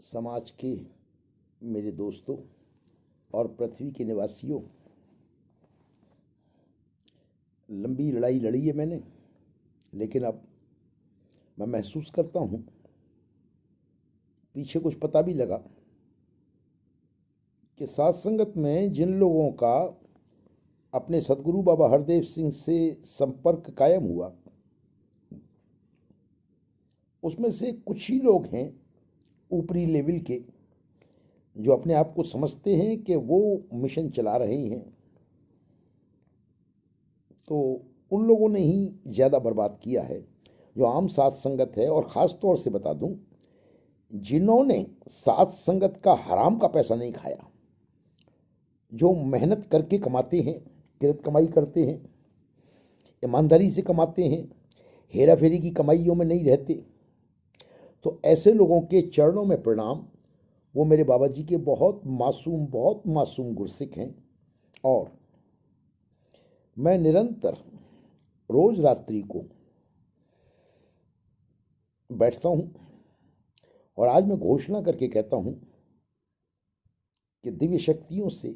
समाज के मेरे दोस्तों और पृथ्वी के निवासियों, लंबी लड़ाई लड़ी है मैंने, लेकिन अब मैं महसूस करता हूँ, पीछे कुछ पता भी लगा कि साथ संगत में जिन लोगों का अपने सदगुरु बाबा हरदेव सिंह से संपर्क कायम हुआ, उसमें से कुछ ही लोग हैं ऊपरी लेवल के जो अपने आप को समझते हैं कि वो मिशन चला रहे हैं। तो उन लोगों ने ही ज़्यादा बर्बाद किया है जो आम साथ संगत है। और ख़ास तौर से बता दूं, जिन्होंने साथ संगत का हराम का पैसा नहीं खाया, जो मेहनत करके कमाते हैं, किरत कमाई करते हैं, ईमानदारी से कमाते हैं, हेरा फेरी की कमाइयों में नहीं रहते, तो ऐसे लोगों के चरणों में प्रणाम। वो मेरे बाबा जी के बहुत मासूम गुरसिक हैं। और मैं निरंतर रोज रात्रि को बैठता हूँ और आज मैं घोषणा करके कहता हूँ कि दिव्य शक्तियों से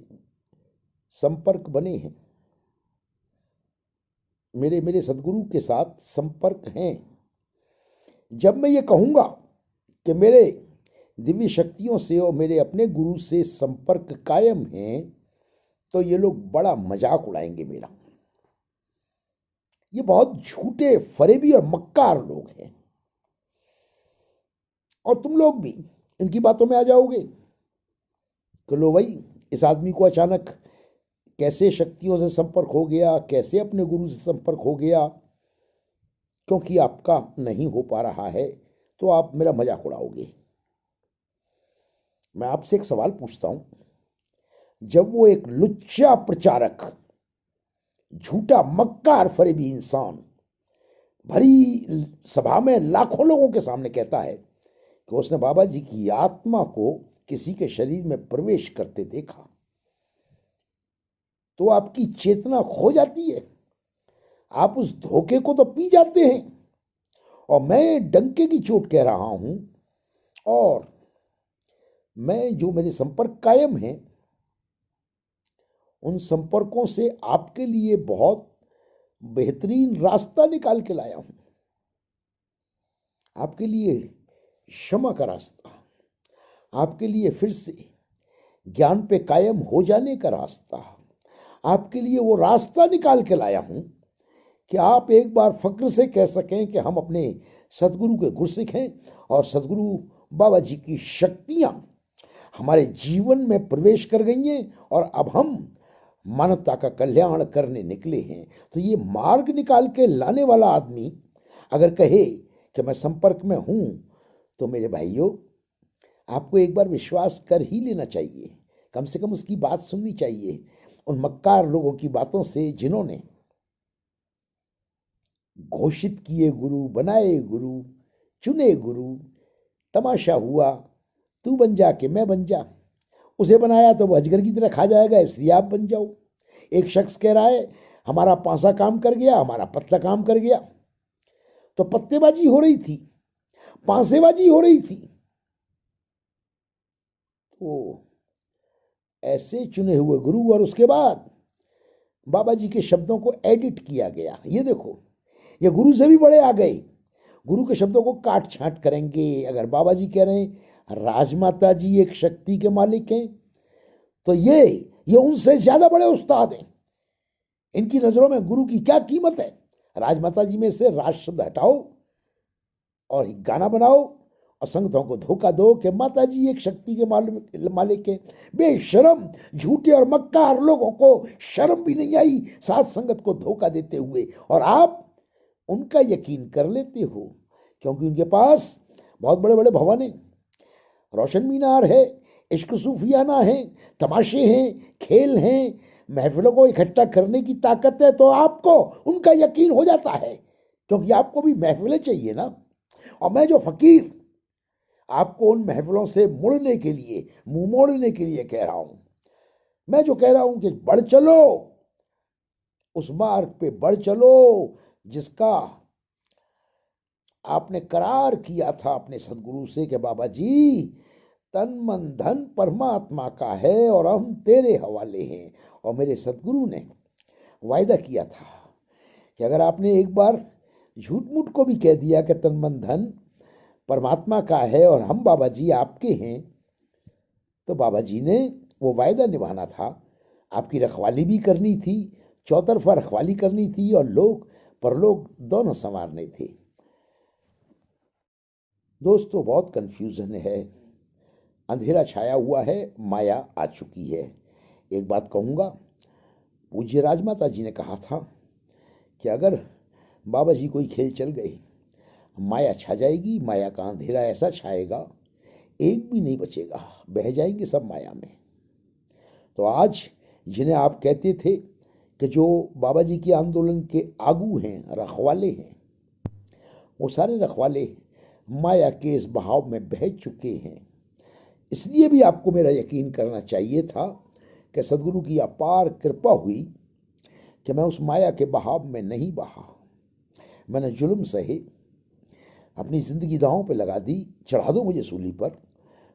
संपर्क बने हैं, मेरे सदगुरु के साथ संपर्क हैं। जब मैं ये कहूँगा कि मेरे दिव्य शक्तियों से और मेरे अपने गुरु से संपर्क कायम है, तो ये लोग बड़ा मजाक उड़ाएंगे मेरा। ये बहुत झूठे, फरेबी और मक्कार लोग हैं, और तुम लोग भी इनकी बातों में आ जाओगे कि लो भाई, इस आदमी को अचानक कैसे शक्तियों से संपर्क हो गया, कैसे अपने गुरु से संपर्क हो गया। क्योंकि आपका नहीं हो पा रहा है तो आप मेरा मजाक उड़ाओगे। मैं आपसे एक सवाल पूछता हूं, जब वो एक लुच्चा प्रचारक, झूठा मक्कार फरेबी इंसान भरी सभा में लाखों लोगों के सामने कहता है कि उसने बाबा जी की आत्मा को किसी के शरीर में प्रवेश करते देखा, तो आपकी चेतना खो जाती है, आप उस धोखे को तो पी जाते हैं। और मैं डंके की चोट कह रहा हूं, और मैं जो मेरे संपर्क कायम हैं, उन संपर्कों से आपके लिए बहुत बेहतरीन रास्ता निकाल के लाया हूं। आपके लिए क्षमा का रास्ता, आपके लिए फिर से ज्ञान पे कायम हो जाने का रास्ता, आपके लिए वो रास्ता निकाल के लाया हूं कि आप एक बार फक्र से कह सकें कि हम अपने सदगुरु के गुरसिक हैं और सदगुरु बाबा जी की शक्तियां हमारे जीवन में प्रवेश कर गई हैं और अब हम मानवता का कल्याण करने निकले हैं। तो ये मार्ग निकाल के लाने वाला आदमी अगर कहे कि मैं संपर्क में हूं, तो मेरे भाइयों, आपको एक बार विश्वास कर ही लेना चाहिए, कम से कम उसकी बात सुननी चाहिए। उन मक्कार लोगों की बातों से जिन्होंने घोषित किए गुरु, बनाए गुरु, चुने गुरु, तमाशा हुआ तू बन जा के मैं बन जा, उसे बनाया तो वो अजगर की तरह खा जाएगा, इसलिए आप बन जाओ। एक शख्स कह रहा है हमारा पांसा काम कर गया, हमारा पत्ता काम कर गया, तो पत्तेबाजी हो रही थी, पांसेबाजी हो रही थी। तो ऐसे चुने हुए गुरु, और उसके बाद बाबा जी के शब्दों को एडिट किया गया। ये देखो, ये गुरु से भी बड़े आ गए, गुरु के शब्दों को काट छांट करेंगे। अगर बाबा जी कह रहे हैं राजमाता जी एक शक्ति के मालिक हैं, तो ये उनसे ज्यादा बड़े उस्ताद हैं। इनकी नजरों में गुरु की क्या कीमत है। राजमाता जी में से राज शब्द हटाओ और गाना बनाओ और संगतों को धोखा दो कि माता जी एक शक्ति के मालिक है। बेशरम, झूठे और मक्कार लोगों को शर्म भी नहीं आई साथ संगत को धोखा देते हुए, और आप उनका यकीन कर लेते हो क्योंकि उनके पास बहुत बड़े बड़े भवन हैं, रोशन मीनार है, इश्क सूफियाना है, तमाशे हैं, खेल हैं, महफिलों को इकट्ठा करने की ताकत है। तो आपको उनका यकीन हो जाता है क्योंकि आपको भी महफिलें चाहिए ना। और मैं जो फकीर आपको उन महफिलों से मुड़ने के लिए, मुंह मोड़ने के लिए कह रहा हूं, मैं जो कह रहा हूं कि बढ़ चलो, उस मार्ग पे बढ़ चलो जिसका आपने करार किया था अपने सदगुरु से कि बाबा जी, तन मन धन परमात्मा का है और हम तेरे हवाले हैं। और मेरे सदगुरु ने वायदा किया था कि अगर आपने एक बार झूठ मूठ को भी कह दिया कि तन मन धन परमात्मा का है और हम बाबा जी आपके हैं, तो बाबा जी ने वो वायदा निभाना था। आपकी रखवाली भी करनी थी, चौतरफा रखवाली करनी थी और लोक परलोक दोनों संवारने थे। दोस्तों, बहुत कंफ्यूजन है, अंधेरा छाया हुआ है, माया आ चुकी है। एक बात कहूँगा, पूज्य राजमाता जी ने कहा था कि अगर बाबा जी कोई खेल चल गए, माया छा जाएगी, माया का अंधेरा ऐसा छाएगा, एक भी नहीं बचेगा, बह जाएंगे सब माया में। तो आज जिन्हें आप कहते थे कि जो बाबा जी के आंदोलन के आगू हैं, रखवाले हैं, वो सारे रखवाले माया के इस बहाव में बह चुके हैं। इसलिए भी आपको मेरा यकीन करना चाहिए था कि सदगुरु की अपार कृपा हुई कि मैं उस माया के बहाव में नहीं बहा। मैंने जुल्म सहे, अपनी जिंदगी दांव पे लगा दी, चढ़ा दो मुझे सूली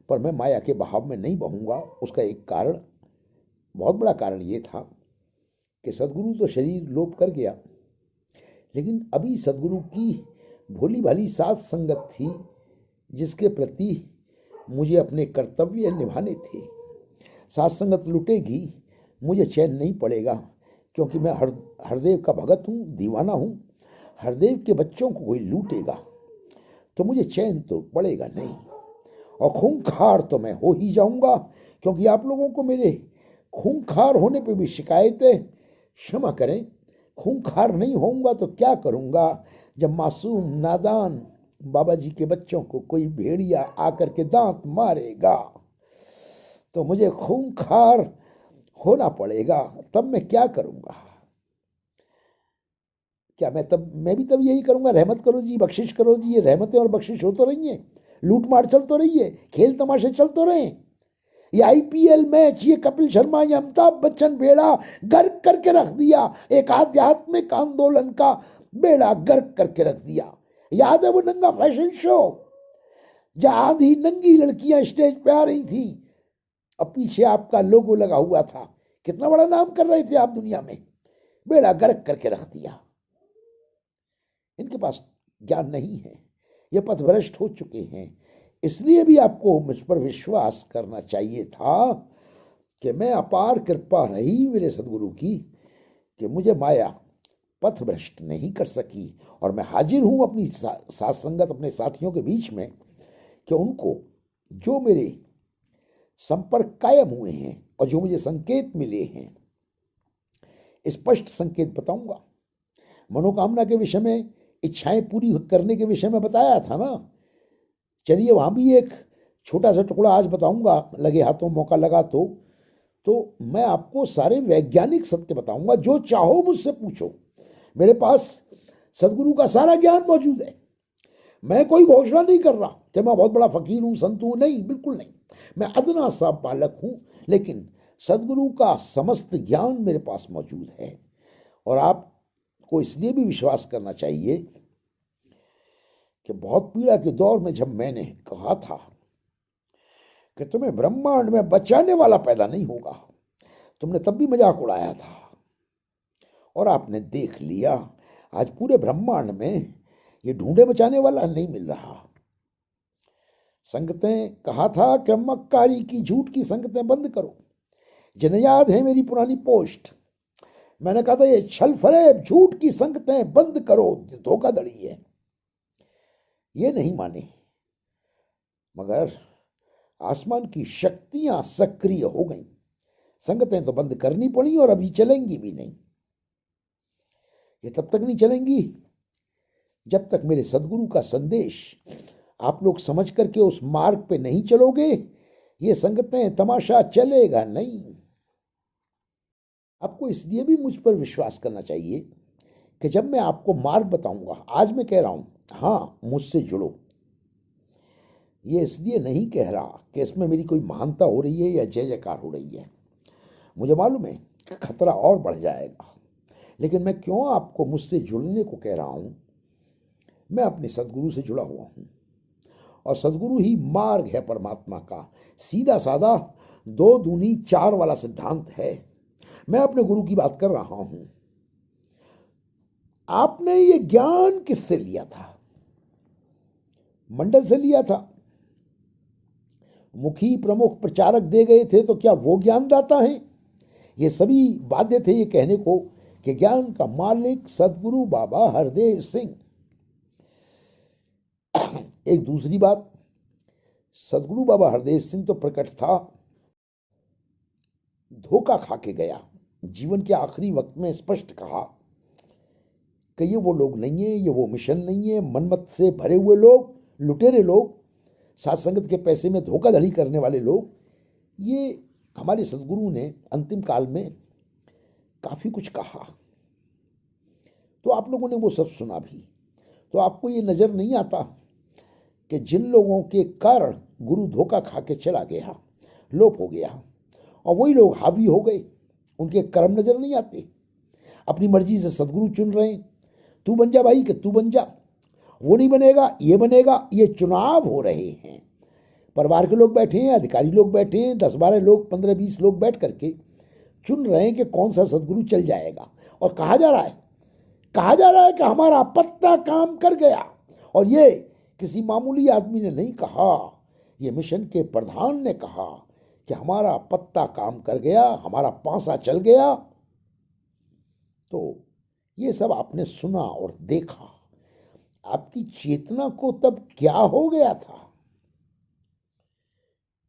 पर मैं माया के बहाव में नहीं बहूंगा। उसका एक कारण, बहुत बड़ा कारण ये था कि सदगुरु तो शरीर लोप कर गया, लेकिन अभी सदगुरु की भोली भाली साथ संगत थी जिसके प्रति मुझे अपने कर्तव्य निभाने थे। साथ संगत लुटेगी, मुझे चैन नहीं पड़ेगा, क्योंकि मैं हरदेव का भगत हूँ, दीवाना हूँ। हरदेव के बच्चों को कोई लूटेगा तो मुझे चैन तो पड़ेगा नहीं, और खूंखार तो मैं हो ही जाऊंगा, क्योंकि आप लोगों को मेरे खूंखार होने पे भी शिकायतें, क्षमा करें, खूंखार नहीं होऊंगा तो क्या करूंगा जब मासूम नादान बाबा जी के बच्चों को कोई भेड़िया आकर के दांत मारेगा, तो मुझे खूंखार होना पड़ेगा। तब मैं क्या करूंगा? क्या मैं भी तब यही करूंगा, रहमत करो जी, बख्शिश करो जी। ये रहमतें और बख्शिश हो तो रही है, लूट मार चल तो रही है, खेल तमाशे चल तो रहे। ये आईपीएल मैच, ये कपिल शर्मा, ये अमिताभ बच्चन बेड़ा गर्क करके रख दिया, एक आध्यात्मिक आंदोलन का बेड़ा गर्क करके रख दिया। याद है वो नंगा फैशन शो, जहां आधी नंगी लड़कियां स्टेज पे आ रही थी और पीछे आपका लोगो लगा हुआ था। कितना बड़ा नाम कर रहे थे आप दुनिया में, बेड़ा गर्क करके रख दिया। इनके पास ज्ञान नहीं है, ये पथभ्रष्ट हो चुके हैं। इसलिए भी आपको मुझ पर विश्वास करना चाहिए था कि मैं अपार कृपा रही मेरे सदगुरु की कि मुझे माया पथभ्रष्ट नहीं कर सकी। और मैं हाजिर हूं अपनी साथ संगत, अपने साथियों के बीच में, कि उनको जो मेरे संपर्क कायम हुए हैं और जो मुझे संकेत मिले हैं, स्पष्ट संकेत बताऊंगा। मनोकामना के विषय में, इच्छाएं पूरी करने के विषय में बताया था ना। चलिए वहां भी एक छोटा सा टुकड़ा आज बताऊंगा, लगे हाथों मौका लगा तो मैं आपको सारे वैज्ञानिक सत्य बताऊंगा। जो चाहो मुझसे पूछो, मेरे पास सदगुरु का सारा ज्ञान मौजूद है। मैं कोई घोषणा नहीं कर रहा कि मैं बहुत बड़ा फकीर हूं, संत हूं, नहीं, बिल्कुल नहीं। मैं अदना सा बालक हूं, लेकिन सदगुरु का समस्त ज्ञान मेरे पास मौजूद है। और आपको इसलिए भी विश्वास करना चाहिए कि बहुत पीड़ा के दौर में जब मैंने कहा था कि तुम्हें ब्रह्मांड में बचाने वाला पैदा नहीं होगा, तुमने तब भी मजाक उड़ाया था। और आपने देख लिया, आज पूरे ब्रह्मांड में ये ढूंढे बचाने वाला नहीं मिल रहा। संगतें, कहा था कि मक्कारी की, झूठ की संगतें बंद करो। जिन्हें याद है मेरी पुरानी पोस्ट, मैंने कहा था ये छल फरेब, झूठ की संगतें बंद करो, धोखाधड़ी है। ये नहीं माने, मगर आसमान की शक्तियां सक्रिय हो गईं। संगतें तो बंद करनी पड़ी और अभी चलेंगी भी नहीं। ये तब तक नहीं चलेंगी जब तक मेरे सदगुरु का संदेश आप लोग समझ करके उस मार्ग पे नहीं चलोगे। ये संगतें, तमाशा चलेगा नहीं। आपको इसलिए भी मुझ पर विश्वास करना चाहिए कि जब मैं आपको मार्ग बताऊंगा, आज मैं कह रहा हूं, हाँ, मुझसे जुड़ो। ये इसलिए नहीं कह रहा कि इसमें मेरी कोई महानता हो रही है या जय जयकार हो रही है। मुझे मालूम है कि खतरा और बढ़ जाएगा, लेकिन मैं क्यों आपको मुझसे जुड़ने को कह रहा हूं मैं अपने सदगुरु से जुड़ा हुआ हूं और सदगुरु ही मार्ग है परमात्मा का। सीधा साधा 2 दूनी 4 वाला सिद्धांत है। मैं अपने गुरु की बात कर रहा हूं। आपने ये ज्ञान किससे लिया था? मंडल से लिया था। मुखी प्रमुख प्रचारक दे गए थे तो क्या वो ज्ञानदाता हैं? ये सभी बाध्य थे ये कहने को कि ज्ञान का मालिक सदगुरु बाबा हरदेव सिंह। एक दूसरी बात, सदगुरु बाबा हरदेव सिंह तो प्रकट था, धोखा खा के गया। जीवन के आखिरी वक्त में स्पष्ट कहा कि ये वो लोग नहीं है, ये वो मिशन नहीं है। मनमत से भरे हुए लोग, लुटेरे लोग, साथ संगत के पैसे में धोखाधड़ी करने वाले लोग, ये हमारे सदगुरु ने अंतिम काल में काफी कुछ कहा। तो आप लोगों ने वो सब सुना भी। तो आपको ये नजर नहीं आता कि जिन लोगों के कारण गुरु धोखा खा के चला गया, लोप हो गया, और वही लोग हावी हो गए, उनके कर्म नजर नहीं आते। अपनी मर्जी से सदगुरु चुन रहे हैं। तू बन जा भाई, कि तू बन जा, वो नहीं बनेगा ये बनेगा। ये चुनाव हो रहे हैं। परिवार के लोग बैठे हैं, अधिकारी लोग बैठे हैं, 10-12 लोग, 15-20 लोग बैठ करके चुन रहे हैं कि कौन सा सदगुरु चल जाएगा। और कहा जा रहा है कि हमारा पत्ता काम कर गया। और ये किसी मामूली आदमी ने नहीं कहा, ये मिशन के प्रधान ने कहा कि हमारा पत्ता काम कर गया, हमारा पांसा चल गया। तो ये सब आपने सुना और देखा। आपकी चेतना को तब क्या हो गया था?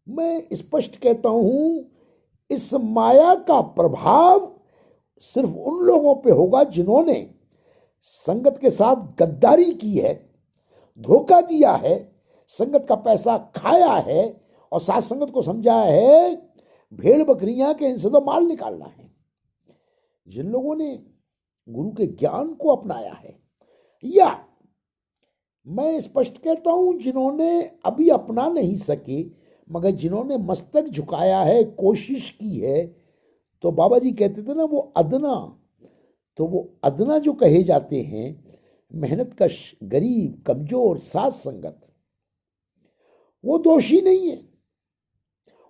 मैं स्पष्ट कहता हूं, इस माया का प्रभाव सिर्फ उन लोगों पे होगा जिन्होंने संगत के साथ गद्दारी की है, धोखा दिया है, संगत का पैसा खाया है और साथ संगत को समझाया है भेड़ बकरियां के इनसे तो माल निकालना है। जिन लोगों ने गुरु के ज्ञान को अपनाया है, या मैं स्पष्ट कहता हूं जिन्होंने अभी अपना नहीं सके मगर जिन्होंने मस्तक झुकाया है, कोशिश की है, तो बाबा जी कहते थे ना, वो अदना, तो वो अदना जो कहे जाते हैं, मेहनत कश, गरीब, कमजोर साथ संगत, वो दोषी नहीं है।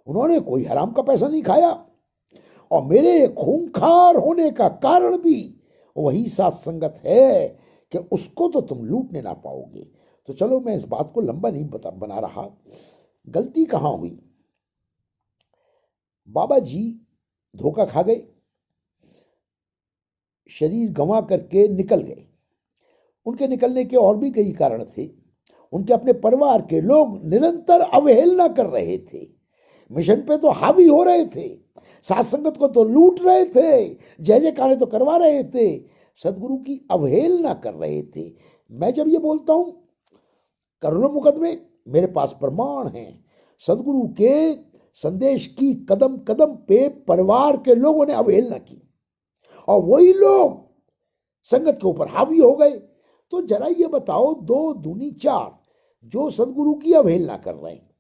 उन्होंने कोई हराम का पैसा नहीं खाया और मेरे खूंखार होने का कारण भी वही साथ संगत है कि उसको तो तुम लूटने ना पाओगे। तो चलो, मैं इस बात को लंबा नहीं बना रहा। गलती कहां हुई? बाबा जी धोखा खा गए, शरीर गंवा करके निकल गए। उनके निकलने के और भी कई कारण थे। उनके अपने परिवार के लोग निरंतर अवहेलना कर रहे थे, मिशन पे तो हावी हो रहे थे, साथ संगत को तो लूट रहे थे, जय जयकारे तो करवा रहे थे, सदगुरु की अवहेलना कर रहे थे। मैं जब ये बोलता हूं, करोड़ों मुकदमे मेरे पास प्रमाण हैं। सदगुरु के संदेश की कदम कदम पे परिवार के लोगों ने अवहेलना की और वही लोग संगत के ऊपर हावी हो गए। तो जरा ये बताओ, 2 दूनी 4 जो सदगुरु की अवहेलना कर रहे हैं,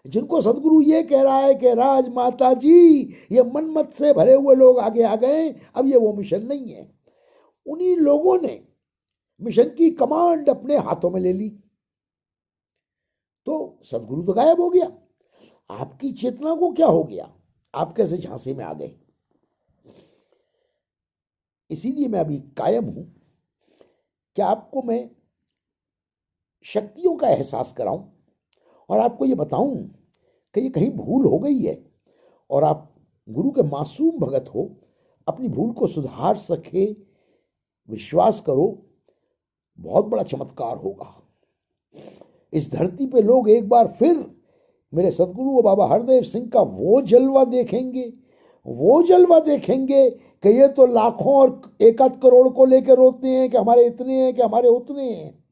जिनको सदगुरु ये कह रहा है कि राज माता जी, ये मनमत से भरे हुए लोग आगे आ गए, अब ये वो मिशन नहीं है, उन्हीं लोगों ने मिशन की कमांड अपने हाथों में ले ली। तो सदगुरु तो गायब हो गया। आपकी चेतना को क्या हो गया? आप कैसे झांसे में आ गए? इसीलिए मैं अभी कायम हूं कि आपको मैं शक्तियों का एहसास कराऊं और आपको ये बताऊं कि ये कहीं भूल हो गई है और आप गुरु के मासूम भगत हो, अपनी भूल को सुधार सके। विश्वास करो, बहुत बड़ा चमत्कार होगा। इस धरती पे लोग एक बार फिर मेरे सदगुरु बाबा हरदेव सिंह का वो जलवा देखेंगे कि ये तो लाखों और 1-8 करोड़ को लेकर रोते हैं कि हमारे इतने हैं, कि हमारे उतने हैं।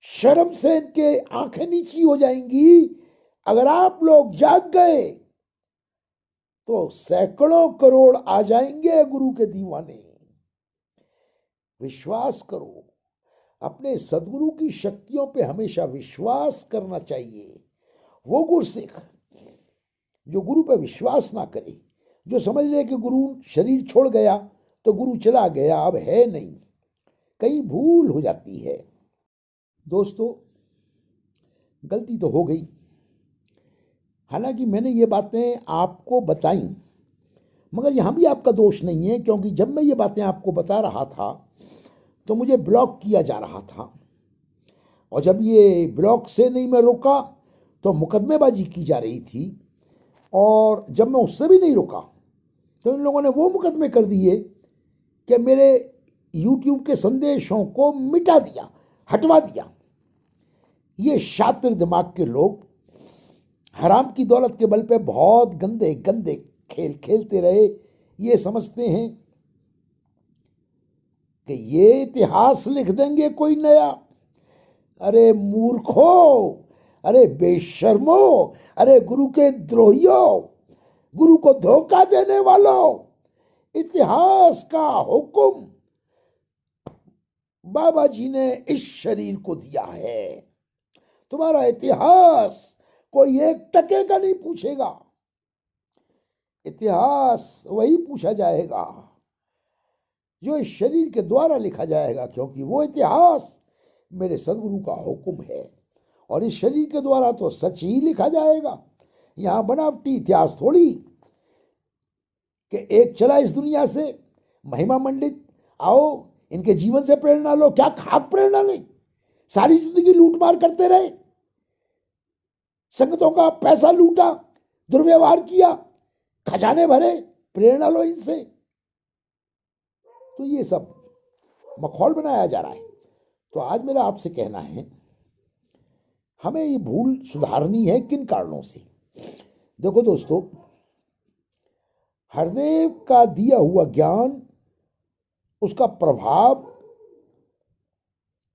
शर्म से इनके आंखें नीची हो जाएंगी। अगर आप लोग जाग गए तो सैकड़ों करोड़ आ जाएंगे गुरु के दीवाने। विश्वास करो, अपने सदगुरु की शक्तियों पे हमेशा विश्वास करना चाहिए। वो गुरसिख जो गुरु पे विश्वास ना करे, जो समझ ले कि गुरु शरीर छोड़ गया तो गुरु चला गया, अब है नहीं, कहीं भूल हो जाती है। दोस्तों, गलती तो हो गई। हालांकि मैंने ये बातें आपको बताई, मगर यहाँ भी आपका दोष नहीं है, क्योंकि जब मैं ये बातें आपको बता रहा था तो मुझे ब्लॉक किया जा रहा था, और जब ये ब्लॉक से नहीं मैं रुका तो मुकदमेबाजी की जा रही थी, और जब मैं उससे भी नहीं रुका तो इन लोगों ने वो मुकदमे कर दिए कि मेरे यूट्यूब के संदेशों को मिटा दिया, हटवा दिया। ये शातिर दिमाग के लोग हराम की दौलत के बल पे बहुत गंदे गंदे खेल खेलते रहे। ये समझते हैं कि ये इतिहास लिख देंगे कोई नया। अरे मूर्खो, अरे बेशर्मो, अरे गुरु के द्रोहियों, गुरु को धोखा देने वालों, इतिहास का हुक्म बाबा जी ने इस शरीर को दिया है। तुम्हारा इतिहास कोई 1 टके का नहीं पूछेगा। इतिहास वही पूछा जाएगा जो इस शरीर के द्वारा लिखा जाएगा, क्योंकि वो इतिहास मेरे सदगुरु का हुक्म है, और इस शरीर के द्वारा तो सच ही लिखा जाएगा। यहां बनावटी इतिहास थोड़ी कि एक चला इस दुनिया से महिमा मंडित, आओ इनके जीवन से प्रेरणा लो। क्या खाक प्रेरणा नहीं, सारी जिंदगी लूटमार करते रहे, संगतों का पैसा लूटा, दुर्व्यवहार किया, खजाने भरे, प्रेरणा लो इनसे। तो ये सब मखौल बनाया जा रहा है। तो आज मेरा आपसे कहना है, हमें ये भूल सुधारनी है। किन कारणों से? देखो दोस्तों, हरदेव का दिया हुआ ज्ञान, उसका प्रभाव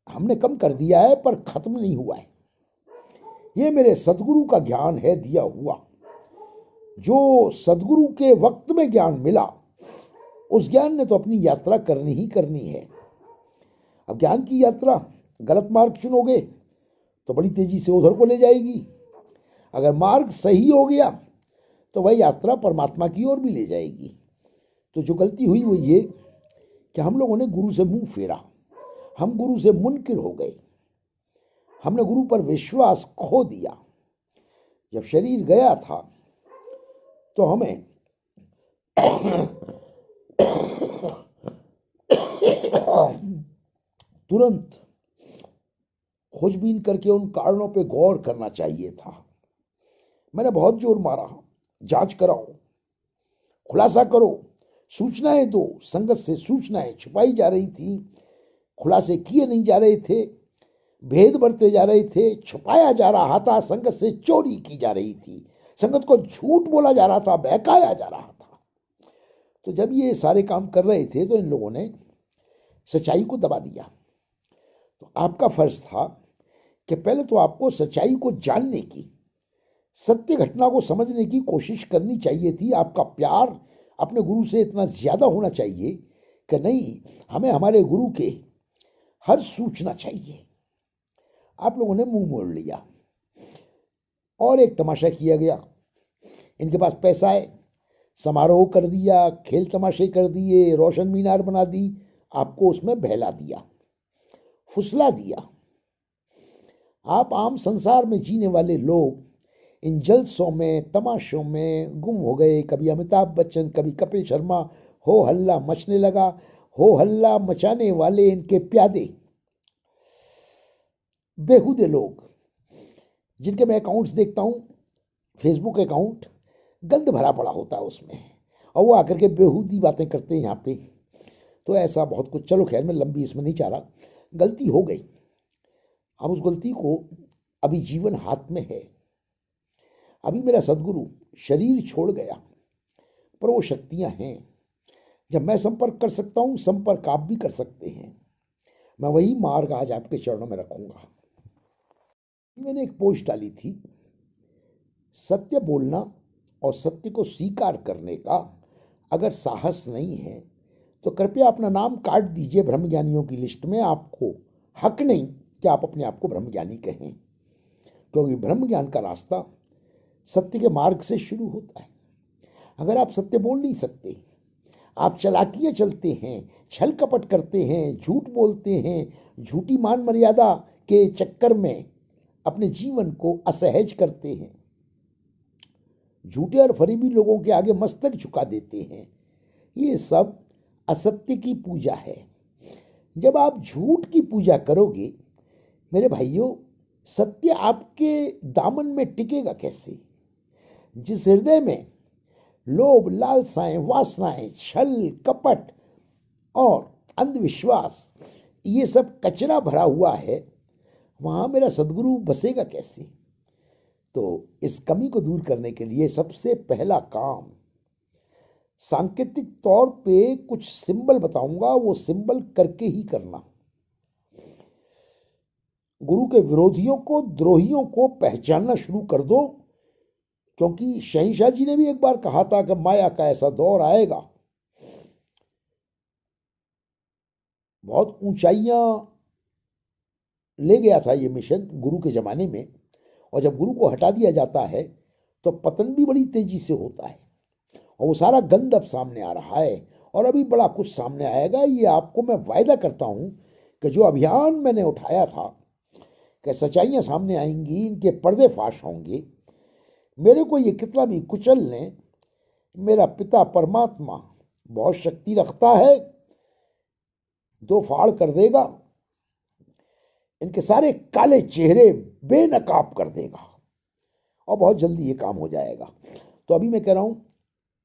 हमने कम कर दिया है, पर खत्म नहीं हुआ है। ये मेरे सदगुरु का ज्ञान है दिया हुआ। जो सदगुरु के वक्त में ज्ञान मिला, उस ज्ञान ने तो अपनी यात्रा करनी ही करनी है। अब ज्ञान की यात्रा गलत मार्ग चुनोगे तो बड़ी तेजी से उधर को ले जाएगी। अगर मार्ग सही हो गया तो वह यात्रा परमात्मा की ओर भी ले जाएगी। तो जो गलती हुई वो ये कि हम लोगों ने गुरु से मुंह फेरा, हम गुरु से मुनकिर हो गए, हमने गुरु पर विश्वास खो दिया। जब शरीर गया था तो हमें तुरंत खोजबीन करके उन कारणों पे गौर करना चाहिए था। मैंने बहुत जोर मारा, जांच कराओ, खुलासा करो, सूचनाएं दो। संगत से सूचनाएं छुपाई जा रही थी, खुलासे किए नहीं जा रहे थे, भेद बढ़ते जा रहे थे, छुपाया जा रहा था, संगत से चोरी की जा रही थी, संगत को झूठ बोला जा रहा था, बहकाया जा रहा था। तो जब ये सारे काम कर रहे थे तो इन लोगों ने सच्चाई को दबा दिया। तो आपका फर्ज था कि पहले तो आपको सच्चाई को जानने की, सत्य घटना को समझने की कोशिश करनी चाहिए थी। आपका प्यार अपने गुरु से इतना ज्यादा होना चाहिए कि नहीं, हमें हमारे गुरु के हर सूचना चाहिए। आप लोगों ने मुंह मोड़ लिया और एक तमाशा किया गया। इनके पास पैसा है, समारोह कर दिया, खेल तमाशे कर दिए, रोशन मीनार बना दी, आपको उसमें बहला दिया, फुसला दिया। आप आम संसार में जीने वाले लोग इन जलसों में, तमाशों में गुम हो गए। कभी अमिताभ बच्चन, कभी कपिल शर्मा। हो हल्ला मचने लगा। हो हल्ला मचाने वाले इनके प्यादे बेहुदे लोग, जिनके मैं अकाउंट्स देखता हूं, फेसबुक अकाउंट गंद भरा पड़ा होता है उसमें, और वो आकर के बेहूदी बातें करते हैं यहाँ पे। तो ऐसा बहुत कुछ। चलो खैर, मैं लंबी इसमें नहीं चाह रहा, गलती हो गई। अब उस गलती को, अभी जीवन हाथ में है। अभी मेरा सदगुरु शरीर छोड़ गया, पर वो शक्तियां हैं। जब मैं संपर्क कर सकता हूं, संपर्क आप भी कर सकते हैं। मैं वही मार्ग आज आपके चरणों में रखूंगा। मैंने एक पोस्ट डाली थी, सत्य बोलना और सत्य को स्वीकार करने का अगर साहस नहीं है तो कृपया अपना नाम काट दीजिए ब्रह्मज्ञानियों की लिस्ट में। आपको हक नहीं कि आप अपने आप को ब्रह्मज्ञानी कहें, क्योंकि ब्रह्म ज्ञान का रास्ता सत्य के मार्ग से शुरू होता है। अगर आप सत्य बोल नहीं सकते, आप चालाकियां चलते हैं, छल कपट करते हैं, झूठ बोलते हैं, झूठी मान मर्यादा के चक्कर में अपने जीवन को असहज करते हैं, झूठे और फरेबी लोगों के आगे मस्तक झुका देते हैं। ये सब असत्य की पूजा है। जब आप झूठ की पूजा करोगे मेरे भाइयों, सत्य आपके दामन में टिकेगा कैसे? जिस हृदय में लोभ, लालसाएं, वासनाएं, छल, कपट और अंधविश्वास ये सब कचरा भरा हुआ है, वहां मेरा सदगुरु बसेगा कैसे? तो इस कमी को दूर करने के लिए सबसे पहला काम, सांकेतिक तौर पे कुछ सिंबल बताऊंगा, वो सिंबल करके ही करना। गुरु के विरोधियों को, द्रोहियों को पहचानना शुरू कर दो, क्योंकि शहंशाह जी ने भी एक बार कहा था कि माया का ऐसा दौर आएगा, बहुत ऊंचाइयां ले गया था ये मिशन गुरु के जमाने में, और जब गुरु को हटा दिया जाता है तो पतन भी बड़ी तेजी से होता है, और वो सारा गंद अब सामने आ रहा है, और अभी बड़ा कुछ सामने आएगा। ये आपको मैं वायदा करता हूं कि जो अभियान मैंने उठाया था कि सच्चाइयां सामने आएंगी, इनके पर्दे फाश होंगे, मेरे को ये कितना भी कुचल लें, मेरा पिता परमात्मा बहुत शक्ति रखता है, दो फाड़ कर देगा, इनके सारे काले चेहरे बेनकाब कर देगा, और बहुत जल्दी ये काम हो जाएगा। तो अभी मैं कह रहा हूं,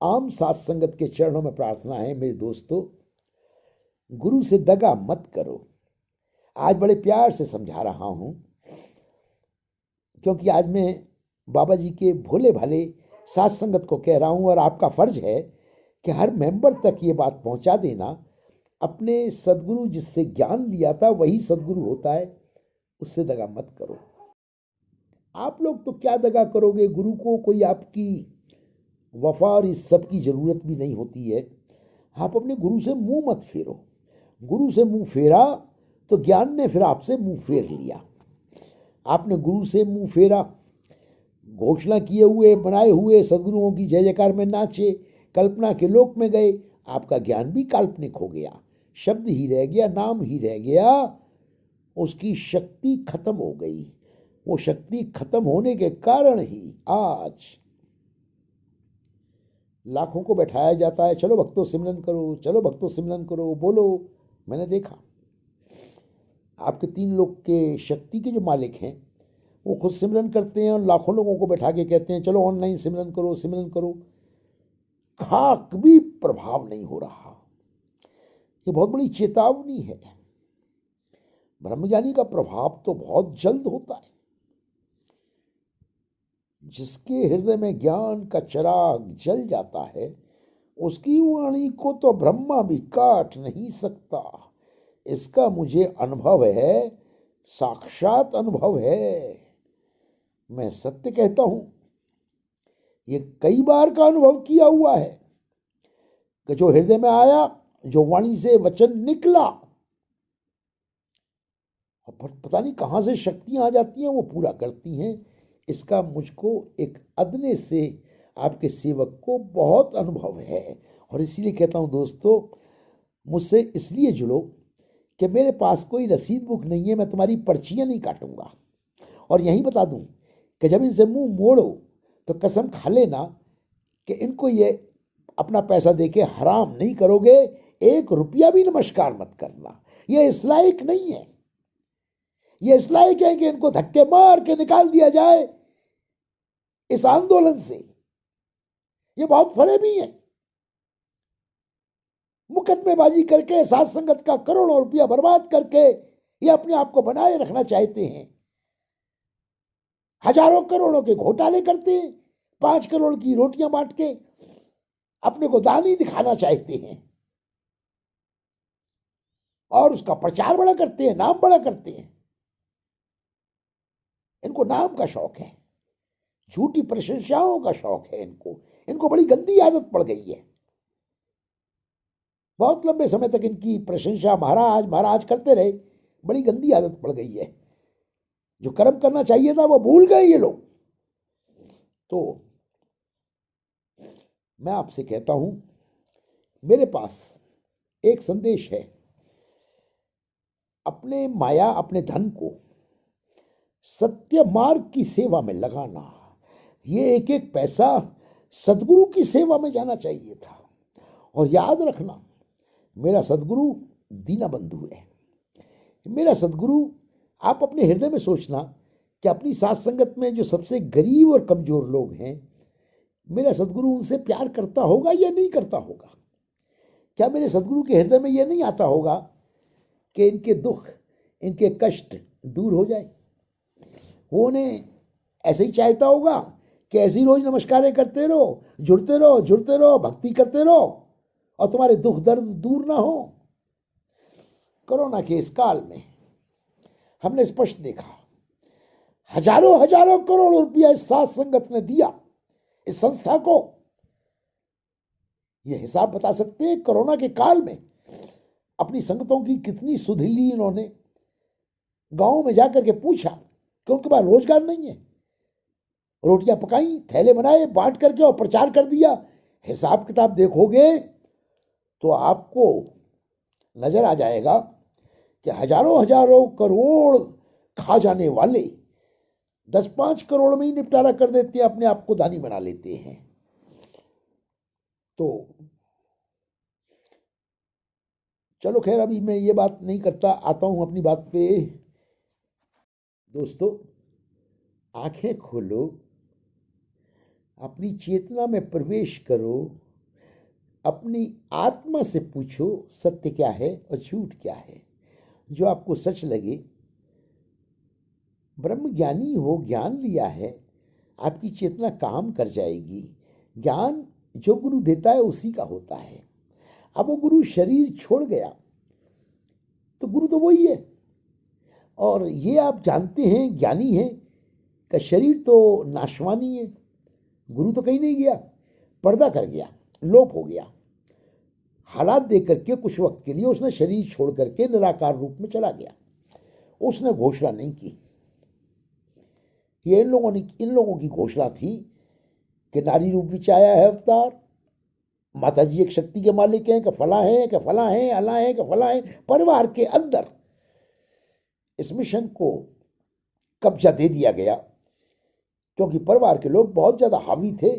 आम सात संगत के चरणों में प्रार्थना है मेरे दोस्तों, गुरु से दगा मत करो। आज बड़े प्यार से समझा रहा हूं, क्योंकि आज मैं बाबा जी के भोले भाले सात संगत को कह रहा हूं, और आपका फर्ज है कि हर मेंबर तक ये बात पहुंचा देना। अपने सदगुरु जिससे ज्ञान लिया था वही सदगुरु होता है, उससे दगा मत करो। आप लोग तो क्या दगा करोगे गुरु को, कोई आपकी वफा और इस सब की जरूरत भी नहीं होती है। आप अपने गुरु से मुंह मत फेरो। गुरु से मुंह फेरा तो ज्ञान ने फिर आपसे मुंह फेर लिया। आपने गुरु से मुंह फेरा, घोषणा किए हुए बनाए हुए सदगुरुओं की जय जयकार में नाचे, कल्पना के लोक में गए, आपका ज्ञान भी काल्पनिक हो गया, शब्द ही रह गया, नाम ही रह गया, उसकी शक्ति खत्म हो गई। वो शक्ति खत्म होने के कारण ही आज लाखों को बैठाया जाता है, चलो भक्तों सिमरन करो, चलो भक्तों सिमरन करो, बोलो। मैंने देखा आपके 3 लोग के शक्ति के जो मालिक हैं वो खुद सिमरन करते हैं, और लाखों लोगों को बैठा के कहते हैं चलो ऑनलाइन सिमरन करो, सिमरन करो। खाक भी प्रभाव नहीं हो रहा। ये बहुत बड़ी चेतावनी है। ब्रह्मज्ञानी का प्रभाव तो बहुत जल्द होता है। जिसके हृदय में ज्ञान का चिराग जल जाता है, उसकी वाणी को तो ब्रह्मा भी काट नहीं सकता। इसका मुझे अनुभव है, साक्षात अनुभव है। मैं सत्य कहता हूं, ये कई बार का अनुभव किया हुआ है कि जो हृदय में आया, जो वाणी से वचन निकला, पता नहीं कहां से शक्तियां आ जाती हैं, वो पूरा करती हैं। इसका मुझको एक अदने से आपके सेवक को बहुत अनुभव है, और इसीलिए कहता हूं दोस्तों, मुझसे इसलिए जुड़ो कि मेरे पास कोई रसीद बुक नहीं है, मैं तुम्हारी पर्चियां नहीं काटूंगा। और यही बता दूं कि जब इनसे मुंह मोड़ो तो कसम खा लेना कि इनको ये अपना पैसा देके हराम नहीं करोगे, 1 रुपया भी नमस्कार मत करना। ये इस लायक नहीं है। ये इस लायक है कि इनको धक्के मार के निकाल दिया जाए इस आंदोलन से। ये बहुत फरेबी है। मुकदमेबाजी करके सात संगत का करोड़ों रुपया बर्बाद करके ये अपने आप को बनाए रखना चाहते हैं। हजारों करोड़ों के घोटाले करते हैं, 5 करोड़ की रोटियां बांट के अपने को दानी दिखाना चाहते हैं, और उसका प्रचार बड़ा करते हैं, नाम बड़ा करते हैं। इनको नाम का शौक है, झूठी प्रशंसाओं का शौक है। इनको बड़ी गंदी आदत पड़ गई है। बहुत लंबे समय तक इनकी प्रशंसा महाराज महाराज करते रहे, बड़ी गंदी आदत पड़ गई है। जो कर्म करना चाहिए था वो भूल गए ये लोग। तो मैं आपसे कहता हूं, मेरे पास एक संदेश है। अपने माया, अपने धन को सत्य मार्ग की सेवा में लगाना, ये एक एक पैसा सदगुरु की सेवा में जाना चाहिए था। और याद रखना, मेरा सदगुरु दीनबंधु है। मेरा सदगुरु, आप अपने हृदय में सोचना कि अपनी साथ संगत में जो सबसे गरीब और कमजोर लोग हैं, मेरा सदगुरु उनसे प्यार करता होगा या नहीं करता होगा? क्या मेरे सदगुरु के हृदय में यह नहीं आता होगा कि इनके दुख, इनके कष्ट दूर हो जाए? वो उन्हें ऐसे ही चाहता होगा कि ऐसे ही रोज नमस्कार करते रहो, जुड़ते रहो, जुड़ते रहो, भक्ति करते रहो और तुम्हारे दुख दर्द दूर ना हो। कोरोना के इस काल में हमने स्पष्ट देखा, हजारों हजारों करोड़ रुपया इस साथ संगत ने दिया इस संस्था को। यह हिसाब बता सकते हैं कोरोना के काल में अपनी संगतों की कितनी सुध ली इन्होंने। गांव में जाकर के पूछा कि उनके पास रोजगार नहीं है, रोटियां पकाई, थैले बनाए, बांट करके और प्रचार कर दिया। हिसाब किताब देखोगे तो आपको नजर आ जाएगा कि हजारों हजारों करोड़ खा जाने वाले 10-5 करोड़ में ही निपटारा कर देते हैं, अपने आप को दानी बना लेते हैं। तो चलो खैर, अभी मैं ये बात नहीं करता, आता हूं अपनी बात पे। दोस्तों, आंखें खोलो, अपनी चेतना में प्रवेश करो, अपनी आत्मा से पूछो सत्य क्या है और झूठ क्या है। जो आपको सच लगे, ब्रह्म ज्ञानी हो, ज्ञान लिया है, आपकी चेतना काम कर जाएगी। ज्ञान जो गुरु देता है उसी का होता है। अब वो गुरु शरीर छोड़ गया तो गुरु तो वही है। और ये आप जानते हैं, ज्ञानी है, का शरीर तो नाशवानी है। गुरु तो कहीं नहीं गया, पर्दा कर गया, लोप हो गया। हालात देख करके कुछ वक्त के लिए उसने शरीर छोड़ करके निराकार रूप में चला गया। उसने घोषणा नहीं की। ये इन लोगों की घोषणा थी कि नारी रूप में आया है अवतार, माता जी एक शक्ति के मालिक हैं, कि फला है, कि फला है, अला है, कि फला है। परिवार के अंदर इस मिशन को कब्जा दे दिया गया, क्योंकि परिवार के लोग बहुत ज्यादा हावी थे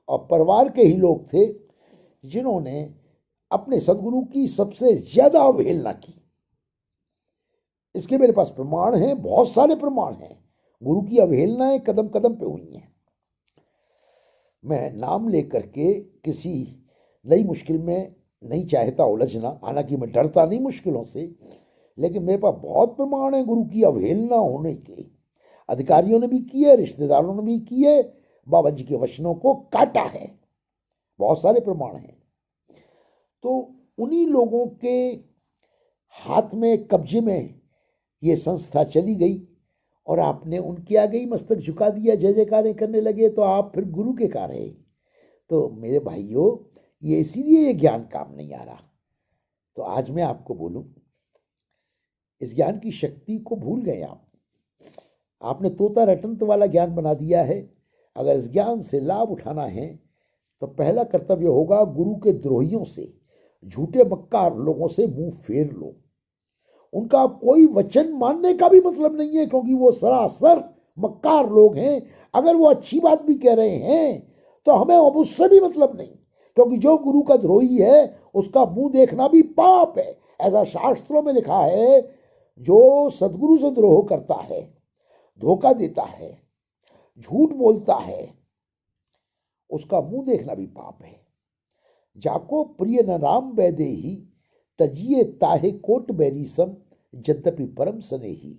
और परिवार के ही लोग थे जिन्होंने अपने सदगुरु की सबसे ज्यादा अवहेलना की। इसके मेरे पास प्रमाण हैं, बहुत सारे प्रमाण हैं। गुरु की अवहेलनाएं कदम कदम पे हुई हैं। मैं नाम लेकर के किसी नई मुश्किल में नहीं चाहता उलझना, हालांकि मैं डरता नहीं मुश्किलों से, लेकिन मेरे पास बहुत प्रमाण है गुरु की अवहेलना होने के। अधिकारियों ने भी किए, रिश्तेदारों ने भी किए, बाबा जी के वचनों को काटा है, बहुत सारे प्रमाण हैं। तो उन्हीं लोगों के हाथ में, कब्जे में ये संस्था चली गई और आपने उनके आगे ही मस्तक झुका दिया, जय जयकारें करने लगे, तो आप फिर गुरु के का रहे। तो मेरे भाइयों, ये इसीलिए ये ज्ञान काम नहीं आ रहा। तो आज मैं आपको बोलूं, इस ज्ञान की शक्ति को भूल गए आप। आपने तोता रटंत वाला ज्ञान बना दिया है। अगर इस ज्ञान से लाभ उठाना है तो पहला कर्तव्य होगा, गुरु के द्रोहियों से, झूठे मक्कार लोगों से मुंह फेर लो। उनका कोई वचन मानने का भी मतलब नहीं है, क्योंकि वो सरासर मक्कार लोग हैं। अगर वो अच्छी बात भी कह रहे हैं तो हमें अब उससे भी मतलब नहीं, क्योंकि जो गुरु का द्रोही है उसका मुंह देखना भी पाप है। ऐसा शास्त्रों में लिखा है, जो सदगुरु से द्रोह करता है, धोखा देता है, झूठ बोलता है, उसका मुंह देखना भी पाप है। जाको प्रिय न राम वैदेही, तजिए ताहे कोट बैरी सम, यद्यपि परम स्नेही।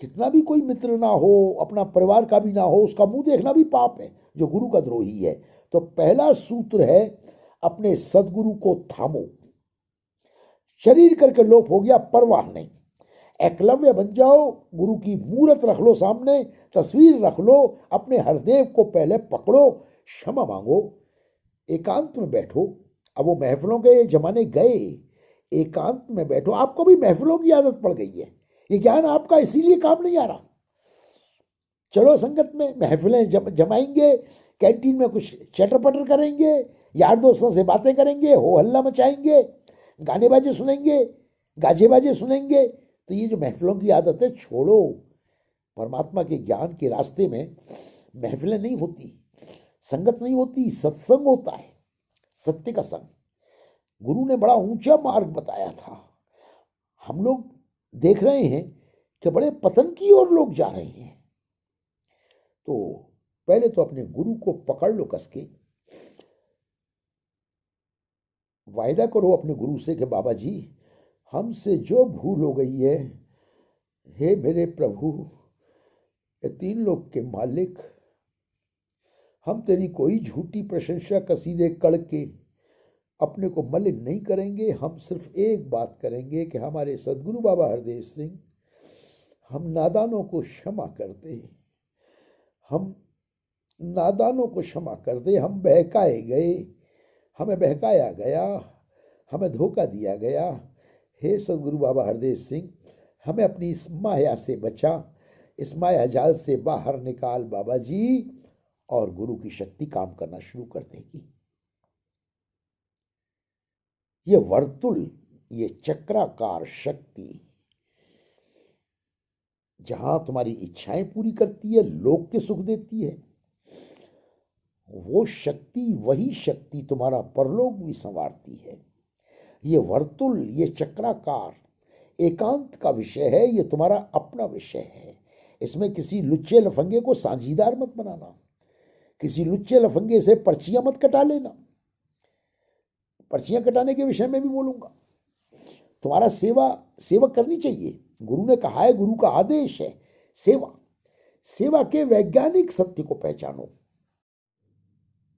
कितना भी कोई मित्र ना हो, अपना परिवार का भी ना हो, उसका मुंह देखना भी पाप है, जो गुरु का द्रोही है। तो पहला सूत्र है, अपने सदगुरु को थामो। शरीर करके लोप हो गया, परवाह नहीं। एकलव्य बन जाओ, गुरु की मूरत रख लो सामने, तस्वीर रख लो, अपने हरदेव को पहले पकड़ो, क्षमा मांगो, एकांत में बैठो। अब वो महफिलों के जमाने गए, एकांत में बैठो। आपको भी महफिलों की आदत पड़ गई है, ये ज्ञान आपका इसीलिए काम नहीं आ रहा। चलो संगत में महफिलें जमाएंगे, कैंटीन में कुछ चटर पटर करेंगे, यार दोस्तों से बातें करेंगे, हो हल्ला मचाएंगे, गाने बाजे सुनेंगे, गाजे बाजे सुनेंगे। तो ये जो महफिलों की आदत है, छोड़ो। परमात्मा के ज्ञान के रास्ते में महफिलें नहीं होती, संगत नहीं होती, सत्संग होता है, सत्य का संग। गुरु ने बड़ा ऊंचा मार्ग बताया था। हम लोग देख रहे हैं कि बड़े पतन की ओर लोग जा रहे हैं। तो पहले तो अपने गुरु को पकड़ लो कस के, वायदा करो अपने गुरु से कि बाबा जी हमसे जो भूल हो गई है, हे मेरे प्रभु, ये तीन लोक के मालिक, हम तेरी कोई झूठी प्रशंसा कसीदे करके अपने को मलिन नहीं करेंगे। हम सिर्फ एक बात करेंगे कि हमारे सदगुरु बाबा हरदेव सिंह, हम नादानों को क्षमा कर दे, हम नादानों को क्षमा कर दे। हम बहकाए गए, हमें बहकाया गया, हमें धोखा दिया गया। हे सदगुरु बाबा हरदेव सिंह, हमें अपनी इस माया से बचा, इस माया जाल से बाहर निकाल बाबा जी, और गुरु की शक्ति काम करना शुरू कर देगी। ये वर्तुल, ये चक्राकार शक्ति जहां तुम्हारी इच्छाएं पूरी करती है, लोक के सुख देती है, वो शक्ति, वही शक्ति तुम्हारा परलोक भी संवारती है। ये वर्तुल, ये चक्राकार एकांत का विषय है, ये तुम्हारा अपना विषय है। इसमें किसी लुच्चे लफंगे को साझीदार मत बनाना, किसी लुच्चे लफंगे से पर्चियां मत कटा लेना। पर्चियां कटाने के विषय में भी बोलूंगा। तुम्हारा सेवा करनी चाहिए। गुरु ने कहा है, गुरु का आदेश है सेवा। सेवा के वैज्ञानिक सत्य को पहचानो।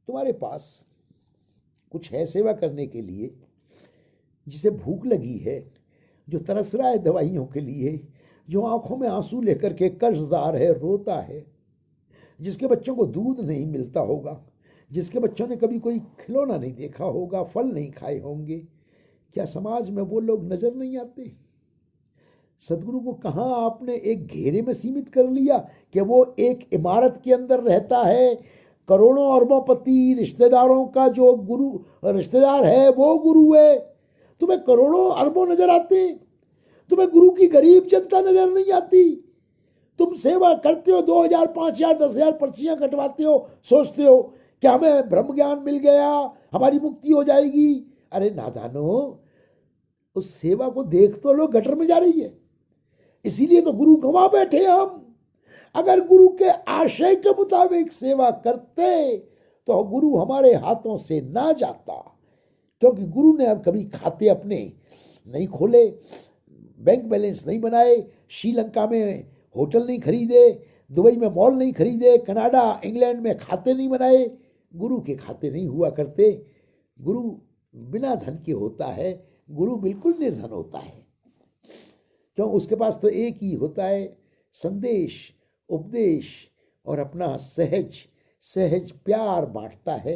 तुम्हारे पास कुछ है सेवा करने के लिए, जिसे भूख लगी है, जो तरस रहा है दवाइयों के लिए, जो आंखों में आंसू लेकर के कर्जदार है, रोता है, जिसके बच्चों को दूध नहीं मिलता होगा, जिसके बच्चों ने कभी कोई खिलौना नहीं देखा होगा, फल नहीं खाए होंगे, क्या समाज में वो लोग नजर नहीं आते? सदगुरु को कहां आपने एक घेरे में सीमित कर लिया कि वो एक इमारत के अंदर रहता है, करोड़ों अरबोंपति रिश्तेदारों का जो गुरु रिश्तेदार है वो गुरु है। तुम्हें करोड़ों अरबों नजर आते, तुम्हें गुरु की गरीब जनता नजर नहीं आती। तुम सेवा करते हो, 2000 5000 10,000 पर्चियां कटवाते हो, सोचते हो कि हमें ब्रह्म ज्ञान मिल गया, हमारी मुक्ति हो जाएगी। अरे नादानो, उस सेवा को देख तो लो, गटर में जा रही है। इसीलिए तो गुरु गवा बैठे हम। अगर गुरु के आशय के मुताबिक सेवा करते तो गुरु हमारे हाथों से ना जाता, क्योंकि गुरु ने अब कभी खाते अपने नहीं खोले, बैंक बैलेंस नहीं बनाए, श्रीलंका में होटल नहीं खरीदे, दुबई में मॉल नहीं खरीदे, कनाडा इंग्लैंड में खाते नहीं बनाए। गुरु के खाते नहीं हुआ करते। गुरु बिना धन के होता है, गुरु बिल्कुल निर्धन होता है। क्यों? उसके पास तो एक ही होता है, संदेश, उपदेश और अपना सहज सहज प्यार बांटता है,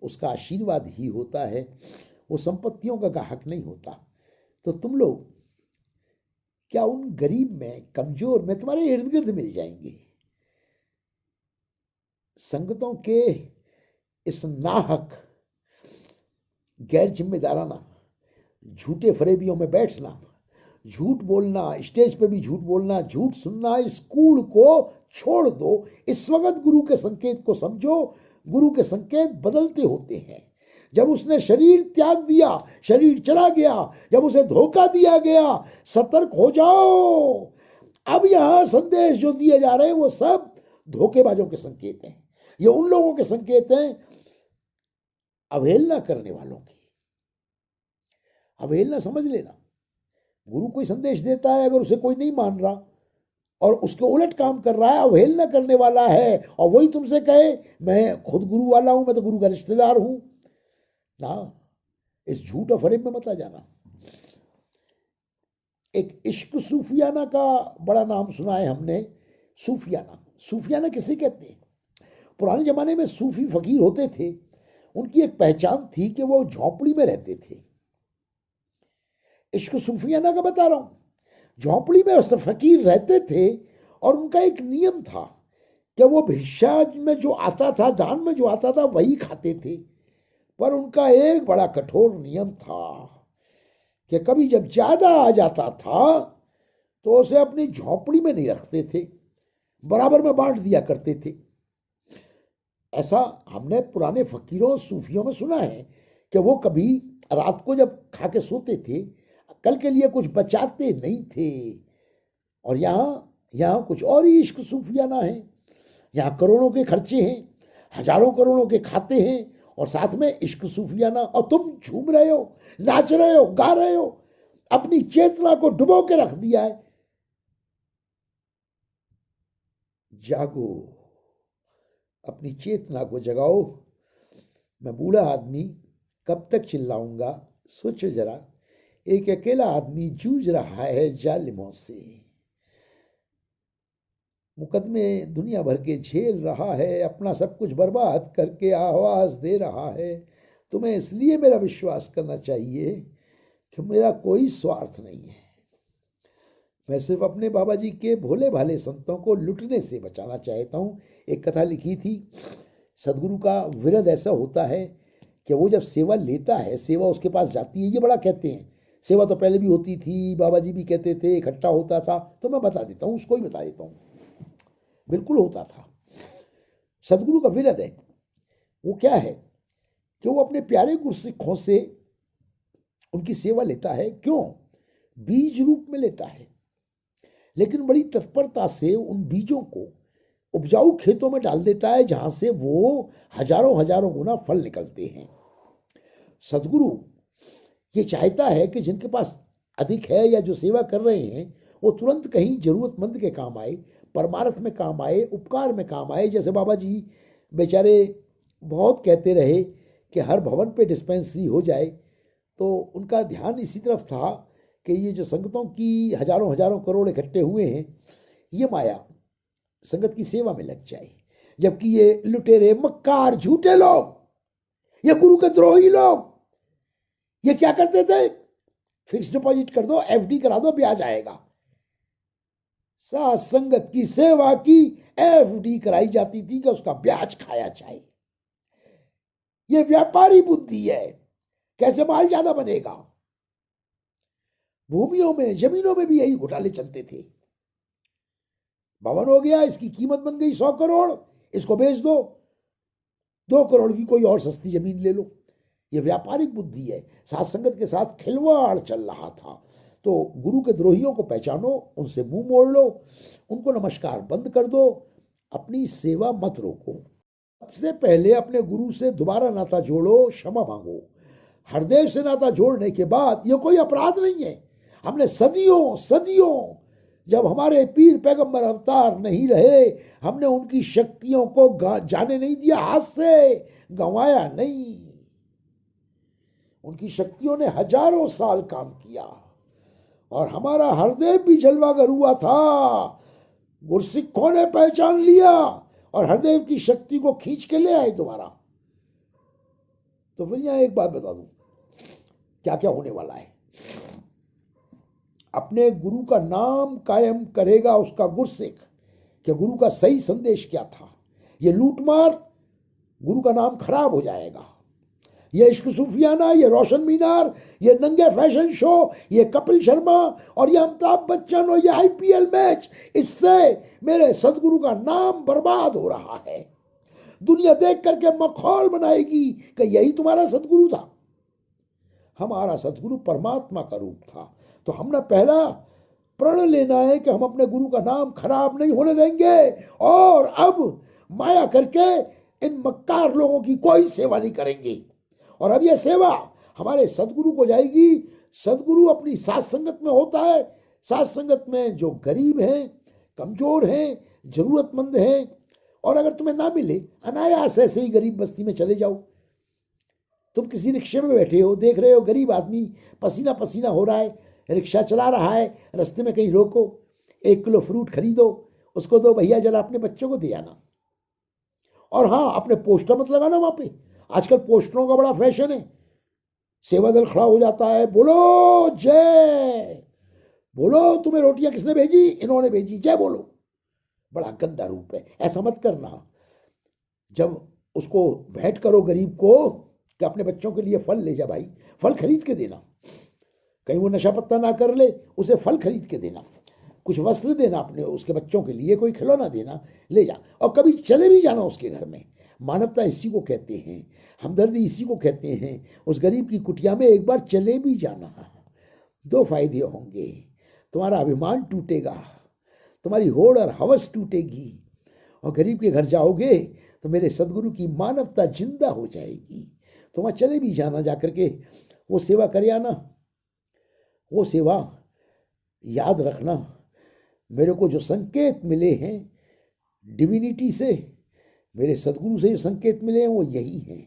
उसका आशीर्वाद ही होता है। वो संपत्तियों का ग्राहक नहीं होता। तो तुम लोग क्या उन गरीब में, कमजोर में तुम्हारे इर्द गिर्द मिल जाएंगे? संगतों के इस नाहक, गैर जिम्मेदाराना, झूठे फरेबियों में बैठना, झूठ बोलना, स्टेज पे भी झूठ बोलना, झूठ सुनना, इस कूड़ को छोड़ दो। इस वक्त गुरु के संकेत को समझो। गुरु के संकेत बदलते होते हैं। जब उसने शरीर त्याग दिया, शरीर चला गया, जब उसे धोखा दिया गया, सतर्क हो जाओ। अब यहां संदेश जो दिए जा रहे हैं वो सब धोखेबाजों के संकेत हैं। ये उन लोगों के संकेत हैं, अवहेलना करने वालों की। अवहेलना समझ लेना। गुरु कोई संदेश देता है, अगर उसे कोई नहीं मान रहा और उसके उलट काम कर रहा है, अवहेलना करने वाला है, और वही तुमसे कहे मैं खुद गुरु वाला हूं, मैं तो गुरु का रिश्तेदार हूं ना, इस झूठ और फरेब में मत आ जाना। एक इश्क सूफियाना का बड़ा नाम सुना है हमने, सूफियाना। सूफियाना किसे कहते हैं? पुराने जमाने में सूफी फकीर होते थे, उनकी एक पहचान थी कि वो झोपड़ी में रहते थे। इश्क सूफियाना का बता रहा हूं। झोपड़ी में फकीर रहते थे और उनका एक नियम था कि वो भिक्षा में जो आता था, दान में जो आता था, वही खाते थे। पर उनका एक बड़ा कठोर नियम था कि कभी जब ज्यादा आ जाता था तो उसे अपनी झोपड़ी में नहीं रखते थे, बराबर में बांट दिया करते थे। ऐसा हमने पुराने फकीरों सूफियों में सुना है कि वो कभी रात को जब खा के सोते थे, कल के लिए कुछ बचाते नहीं थे। और यहाँ कुछ और ही इश्क सूफियाना है। यहाँ करोड़ों के खर्चे हैं, हजारों करोड़ों के खाते हैं, और साथ में इश्क सूफियाना। और तुम झूम रहे हो, नाच रहे हो, गा रहे हो, अपनी चेतना को डुबो के रख दिया है। जागो, अपनी चेतना को जगाओ। मैं बूढ़ा आदमी कब तक चिल्लाऊंगा? सोचो जरा, एक अकेला आदमी जूझ रहा है जालिमों से, मुकदमे दुनिया भर के झेल रहा है, अपना सब कुछ बर्बाद करके आवाज दे रहा है। तुम्हें इसलिए मेरा विश्वास करना चाहिए कि मेरा कोई स्वार्थ नहीं है। मैं सिर्फ अपने बाबा जी के भोले भाले संतों को लुटने से बचाना चाहता हूँ। एक कथा लिखी थी, सदगुरु का विरद ऐसा होता है कि वो जब सेवा लेता है, सेवा उसके पास जाती है। ये बड़ा कहते हैं, सेवा तो पहले भी होती थी, बाबा जी भी कहते थे, इकट्ठा होता था। तो मैं बता देता हूँ, उसको ही बता देता हूँ, बिल्कुल होता था। सदगुरु का विरद है, वो क्या है कि वो अपने प्यारे गुरसिखों से उनकी सेवा लेता है। क्यों? बीज रूप में लेता है, लेकिन बड़ी तत्परता से उन बीजों को उपजाऊ खेतों में डाल देता है, जहां से वो हजारों हजारों गुना फल निकलते हैं। सदगुरु ये चाहता है कि जिनके पास अधिक है या जो सेवा कर रहे हैं, वो तुरंत कहीं जरूरतमंद के काम आए, परमार्थ में काम आए, उपकार में काम आए। जैसे बाबा जी बेचारे बहुत कहते रहे कि हर भवन पे डिस्पेंसरी हो जाए, तो उनका ध्यान इसी तरफ था कि ये जो संगतों की हजारों हजारों करोड़ इकट्ठे हुए हैं, ये माया संगत की सेवा में लग जाए। जबकि ये लुटेरे, मक्कार, झूठे लोग, ये गुरु के द्रोही लोग, ये क्या करते थे? फिक्स डिपॉजिट कर दो, एफडी करा दो, ब्याज आएगा। साथ संगत की सेवा की एफडी कराई जाती थी कि उसका ब्याज खाया जाए। ये व्यापारी बुद्धि है, कैसे माल ज्यादा बनेगा। भूमियों में, जमीनों में भी यही घोटाले चलते थे। भवन हो गया, इसकी कीमत बन गई 100 करोड़, इसको बेच दो, 2 करोड़ की कोई और सस्ती जमीन ले लो। ये व्यापारिक बुद्धि है, साथ संगत के साथ खिलवाड़ चल रहा था। तो गुरु के द्रोहियों को पहचानो, उनसे मुंह मोड़ लो, उनको नमस्कार बंद कर दो, अपनी सेवा मत रोको। सबसे पहले अपने गुरु से दोबारा नाता जोड़ो, क्षमा मांगो। हरदेव से नाता जोड़ने के बाद ये कोई अपराध नहीं है। हमने सदियों सदियों, जब हमारे पीर पैगंबर अवतार नहीं रहे, हमने उनकी शक्तियों को जाने नहीं दिया, हाथ से गंवाया नहीं। उनकी शक्तियों ने हजारों साल काम किया, और हमारा हरदेव भी जलवागर हुआ था। गुरसिखों ने पहचान लिया और हरदेव की शक्ति को खींच के ले आए दोबारा। तो फिर यहां एक बात बता दूं, क्या क्या होने वाला है। अपने गुरु का नाम कायम करेगा उसका गुरसिख कि गुरु का सही संदेश क्या था। ये लूटमार, गुरु का नाम खराब हो जाएगा। ये इश्क सूफियाना, ये रोशन मीनार, ये नंगे फैशन शो, ये कपिल शर्मा और ये अमिताभ बच्चन और ये आईपीएल मैच, इससे मेरे सदगुरु का नाम बर्बाद हो रहा है। दुनिया देख करके मखौल बनाएगी कि यही तुम्हारा सदगुरु था। हमारा सदगुरु परमात्मा का रूप था। तो हमने पहला प्रण लेना है कि हम अपने गुरु का नाम खराब नहीं होने देंगे, और अब माया करके इन मक्कार लोगों की कोई सेवा नहीं करेंगे। और अब यह सेवा हमारे सदगुरु को जाएगी। सदगुरु अपनी साथ संगत में होता है। साथ संगत में जो गरीब हैं, कमजोर हैं, जरूरतमंद हैं, और अगर तुम्हें ना मिले, अनायास ऐसे ही गरीब बस्ती में चले जाओ। तुम किसी रिक्शे में बैठे हो, देख रहे हो गरीब आदमी पसीना पसीना हो रहा है, रिक्शा चला रहा है, रास्ते में कहीं रोको, 1 किलो फ्रूट खरीदो, उसको दो, भैया जरा अपने बच्चों को दे आना। और हाँ, अपने पोस्टर मत लगाना वहां पे। आजकल पोस्टरों का बड़ा फैशन है। सेवा दल खड़ा हो जाता है, बोलो जय, बोलो तुम्हें रोटियां किसने भेजी? इन्होंने भेजी, जय बोलो। बड़ा गंदा रूप है, ऐसा मत करना। जब उसको भेंट करो गरीब को कि अपने बच्चों के लिए फल ले जा भाई, फल खरीद के देना। कहीं वो नशा पत्ता ना कर ले, उसे फल खरीद के देना। कुछ वस्त्र देना, अपने उसके बच्चों के लिए कोई खिलौना देना, ले जा। और कभी चले भी जाना उसके घर में। मानवता इसी को कहते हैं, हमदर्दी इसी को कहते हैं। उस गरीब की कुटिया में एक बार चले भी जाना। दो फायदे होंगे, तुम्हारा अभिमान टूटेगा, तुम्हारी होड़ और हवस टूटेगी, और गरीब के घर जाओगे तो मेरे सदगुरु की मानवता जिंदा हो जाएगी। तो वहाँ चले भी जाना, जाकर के वो सेवा करे आना। वो सेवा याद रखना, मेरे को जो संकेत मिले हैं डिविनिटी से, मेरे सदगुरु से जो संकेत मिले हैं वो यही हैं।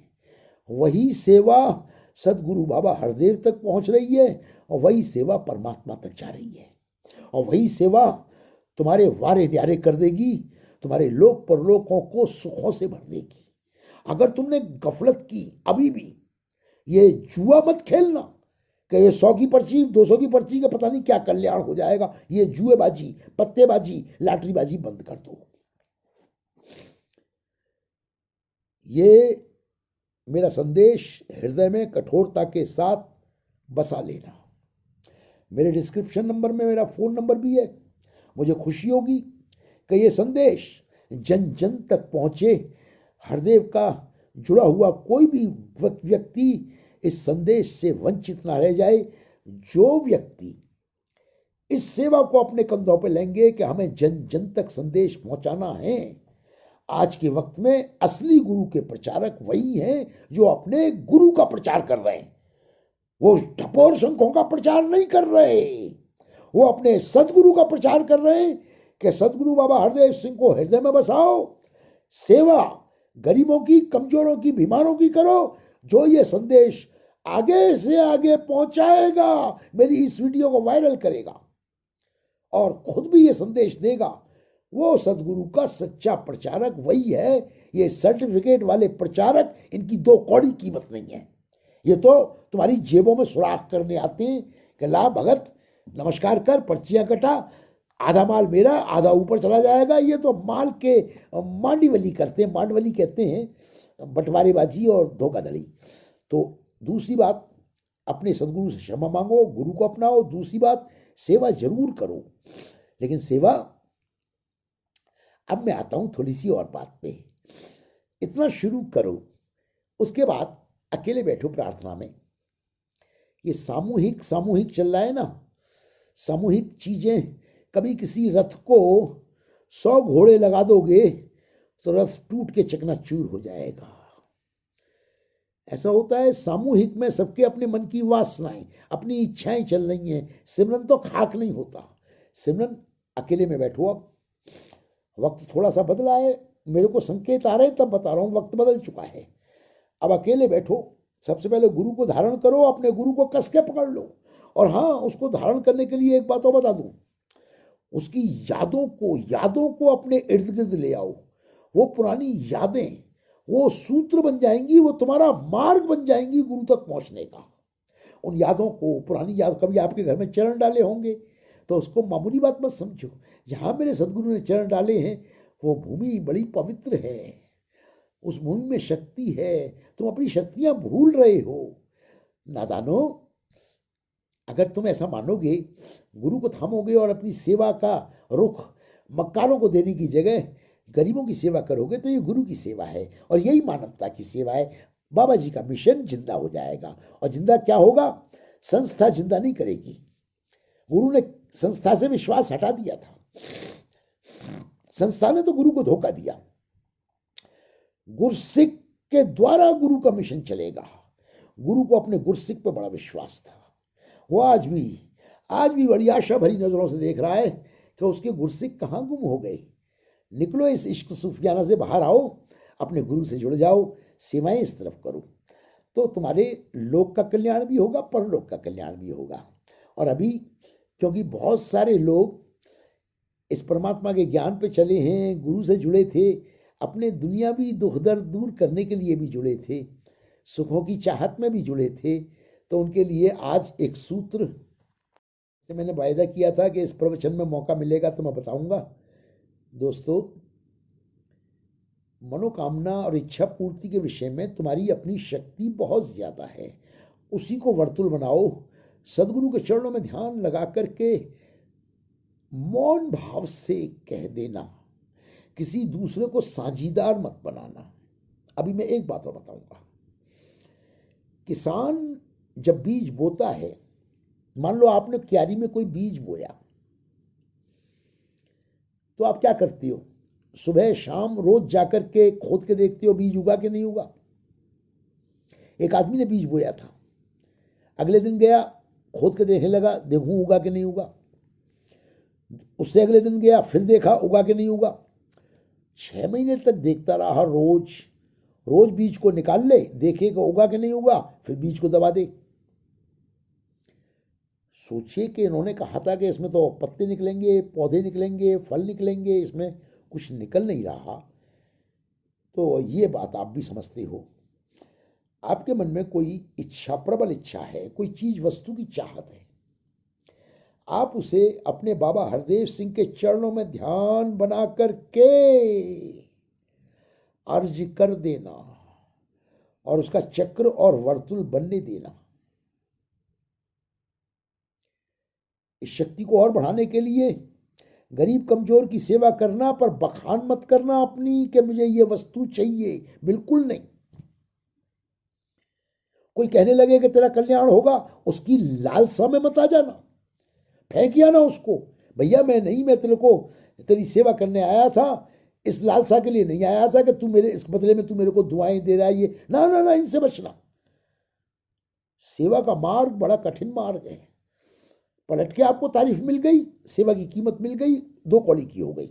वही सेवा सदगुरु बाबा हरदेव तक पहुंच रही है, और वही सेवा परमात्मा तक जा रही है, और वही सेवा तुम्हारे वारे न्यारे कर देगी, तुम्हारे लोक परलोकों को सुखों से भर देगी। अगर तुमने गफलत की अभी भी, ये जुआ मत खेलना कि ये 100 की पर्ची 200 की पर्ची का पता नहीं क्या कल्याण हो जाएगा। ये जुएबाजी, पत्तेबाजी, लॉटरीबाजी बंद कर दो। ये मेरा संदेश हृदय में कठोरता के साथ बसा लेना। मेरे डिस्क्रिप्शन नंबर में मेरा फ़ोन नंबर भी है। मुझे खुशी होगी कि ये संदेश जन जन तक पहुँचे। हरदेव का जुड़ा हुआ कोई भी व्यक्ति इस संदेश से वंचित ना रह जाए। जो व्यक्ति इस सेवा को अपने कंधों पर लेंगे कि हमें जन जन तक संदेश पहुंचाना है। आज के वक्त में असली गुरु के प्रचारक वही हैं जो अपने गुरु का प्रचार कर रहे हैं। वो ठपोर शंखों का प्रचार नहीं कर रहे, वो अपने सदगुरु का प्रचार कर रहे हैं कि सदगुरु बाबा हरदेव सिंह को हृदय में बसाओ, सेवा गरीबों की, कमजोरों की, बीमारों की करो। जो ये संदेश आगे से आगे पहुंचाएगा, मेरी इस वीडियो को वायरल करेगा और खुद भी ये संदेश देगा, वो सदगुरु का सच्चा प्रचारक वही है। ये सर्टिफिकेट वाले प्रचारक, इनकी दो कौड़ी कीमत नहीं है। ये तो तुम्हारी जेबों में सुराख करने आते हैं कि ला भगत नमस्कार कर, पर्चियां कटा, आधा माल मेरा, आधा ऊपर चला जाएगा। ये तो माल के मांडीवली करते हैं, मांडवली कहते हैं, बंटवारेबाजी और धोखाधड़ी। तो दूसरी बात, अपने सदगुरु से क्षमा मांगो, गुरु को अपनाओ। दूसरी बात, सेवा जरूर करो, लेकिन सेवा, अब मैं आता हूं थोड़ी सी और बात पे। इतना शुरू करो, उसके बाद अकेले बैठो प्रार्थना में। ये सामूहिक सामूहिक चल रहा है ना, सामूहिक चीजें। कभी किसी रथ को 100 घोड़े लगा दोगे तो रथ टूट के चकनाचूर हो जाएगा। ऐसा होता है सामूहिक में, सबके अपने मन की वासनाएं, अपनी इच्छाएं चल रही हैं। सिमरन तो खाक नहीं होता। सिमरन अकेले में बैठो। अब वक्त थोड़ा सा बदला है, मेरे को संकेत आ रहे हैं, तब बता रहा हूं, वक्त बदल चुका है। अब अकेले बैठो। सबसे पहले गुरु को धारण करो, अपने गुरु को कस के पकड़ लो। और हाँ, उसको धारण करने के लिए एक बात और बता दूं, उसकी यादों को अपने इर्द गिर्द ले आओ। वो पुरानी यादें, वो सूत्र बन जाएंगी, वो तुम्हारा मार्ग बन जाएंगी गुरु तक पहुंचने का। उन यादों को, पुरानी याद, कभी आपके घर में चरण डाले होंगे तो उसको मामूली बात मत समझो। जहां मेरे सदगुरु ने चरण डाले हैं वो भूमि बड़ी पवित्र है, उस भूमि में शक्ति है। तुम अपनी शक्तियां भूल रहे हो। नादानो, अगर तुम ऐसा मानोगे, गुरु को थामोगे और अपनी सेवा का रुख मक्कारों को देने की जगह गरीबों की सेवा करोगे, तो ये गुरु की सेवा है और यही मानवता की सेवा है। बाबा जी का मिशन जिंदा हो जाएगा। और जिंदा क्या होगा? संस्था जिंदा नहीं करेगी। गुरु ने संस्था से विश्वास हटा दिया था, संस्था ने तो गुरु को धोखा दिया। गुरसिक के द्वारा गुरु का मिशन चलेगा। गुरु को अपने गुरसिक पर बड़ा विश्वास था। वो आज भी बड़ी आशा भरी नजरों से देख रहा है कि उसके गुरसिक कहाँ गुम हो गए। निकलो इस इश्क सूफियाना से बाहर आओ, अपने गुरु से जुड़ जाओ, सेवाएं इस तरफ करो, तो तुम्हारे लोक का कल्याण भी होगा, परलोक का कल्याण भी होगा। और अभी क्योंकि बहुत सारे लोग इस परमात्मा के ज्ञान पे चले हैं, गुरु से जुड़े थे, अपने दुनियावी दुख दर्द दूर करने के लिए भी जुड़े थे, सुखों की चाहत में भी जुड़े थे, तो उनके लिए आज एक सूत्र, से मैंने वायदा किया था कि इस प्रवचन में मौका मिलेगा तो मैं बताऊंगा। दोस्तों, मनोकामना और इच्छा पूर्ति के विषय में तुम्हारी अपनी शक्ति बहुत ज्यादा है, उसी को वर्तुल बनाओ। सदगुरु के चरणों में ध्यान लगा करके मौन भाव से कह देना, किसी दूसरे को साझीदार मत बनाना। अभी मैं एक बात और बताऊंगा। किसान जब बीज बोता है, मान लो आपने क्यारी में कोई बीज बोया, तो आप क्या करती हो? सुबह शाम रोज जाकर के खोद के देखते हो बीज उगा कि नहीं उगा। एक आदमी ने बीज बोया था, अगले दिन गया खोद के देखने लगा, देखूं उगा कि नहीं उगा। उससे अगले दिन गया, फिर देखा उगा कि नहीं उगा। 6 महीने तक देखता रहा, रोज रोज बीज को निकाल ले, देखेगा उगा कि नहीं उगा, फिर बीज को दबा दे। सोचिए कि इन्होंने कहा था कि इसमें तो पत्ते निकलेंगे, पौधे निकलेंगे, फल निकलेंगे, इसमें कुछ निकल नहीं रहा। तो ये बात आप भी समझते हो। आपके मन में कोई इच्छा, प्रबल इच्छा है, कोई चीज वस्तु की चाहत है, आप उसे अपने बाबा हरदेव सिंह के चरणों में ध्यान बना करके अर्ज कर देना और उसका चक्र और वर्तुल बनने देना। इस शक्ति को और बढ़ाने के लिए गरीब कमजोर की सेवा करना, पर बखान मत करना अपनी कि मुझे ये वस्तु चाहिए, बिल्कुल नहीं। कोई कहने लगे कि तेरा कल्याण होगा, उसकी लालसा में मत आ जाना, फेंक आना उसको। भैया मैं नहीं, मैं तेरे को तेरी सेवा करने आया था, इस लालसा के लिए नहीं आया था कि तू मेरे इस बदले में तू मेरे को दुआएं दे रहा है। ये ना ना ना, इनसे बचना। सेवा का मार्ग बड़ा कठिन मार्ग है। पलट के आपको तारीफ मिल गई, सेवा की कीमत मिल गई, 2 कौड़ी की हो गई।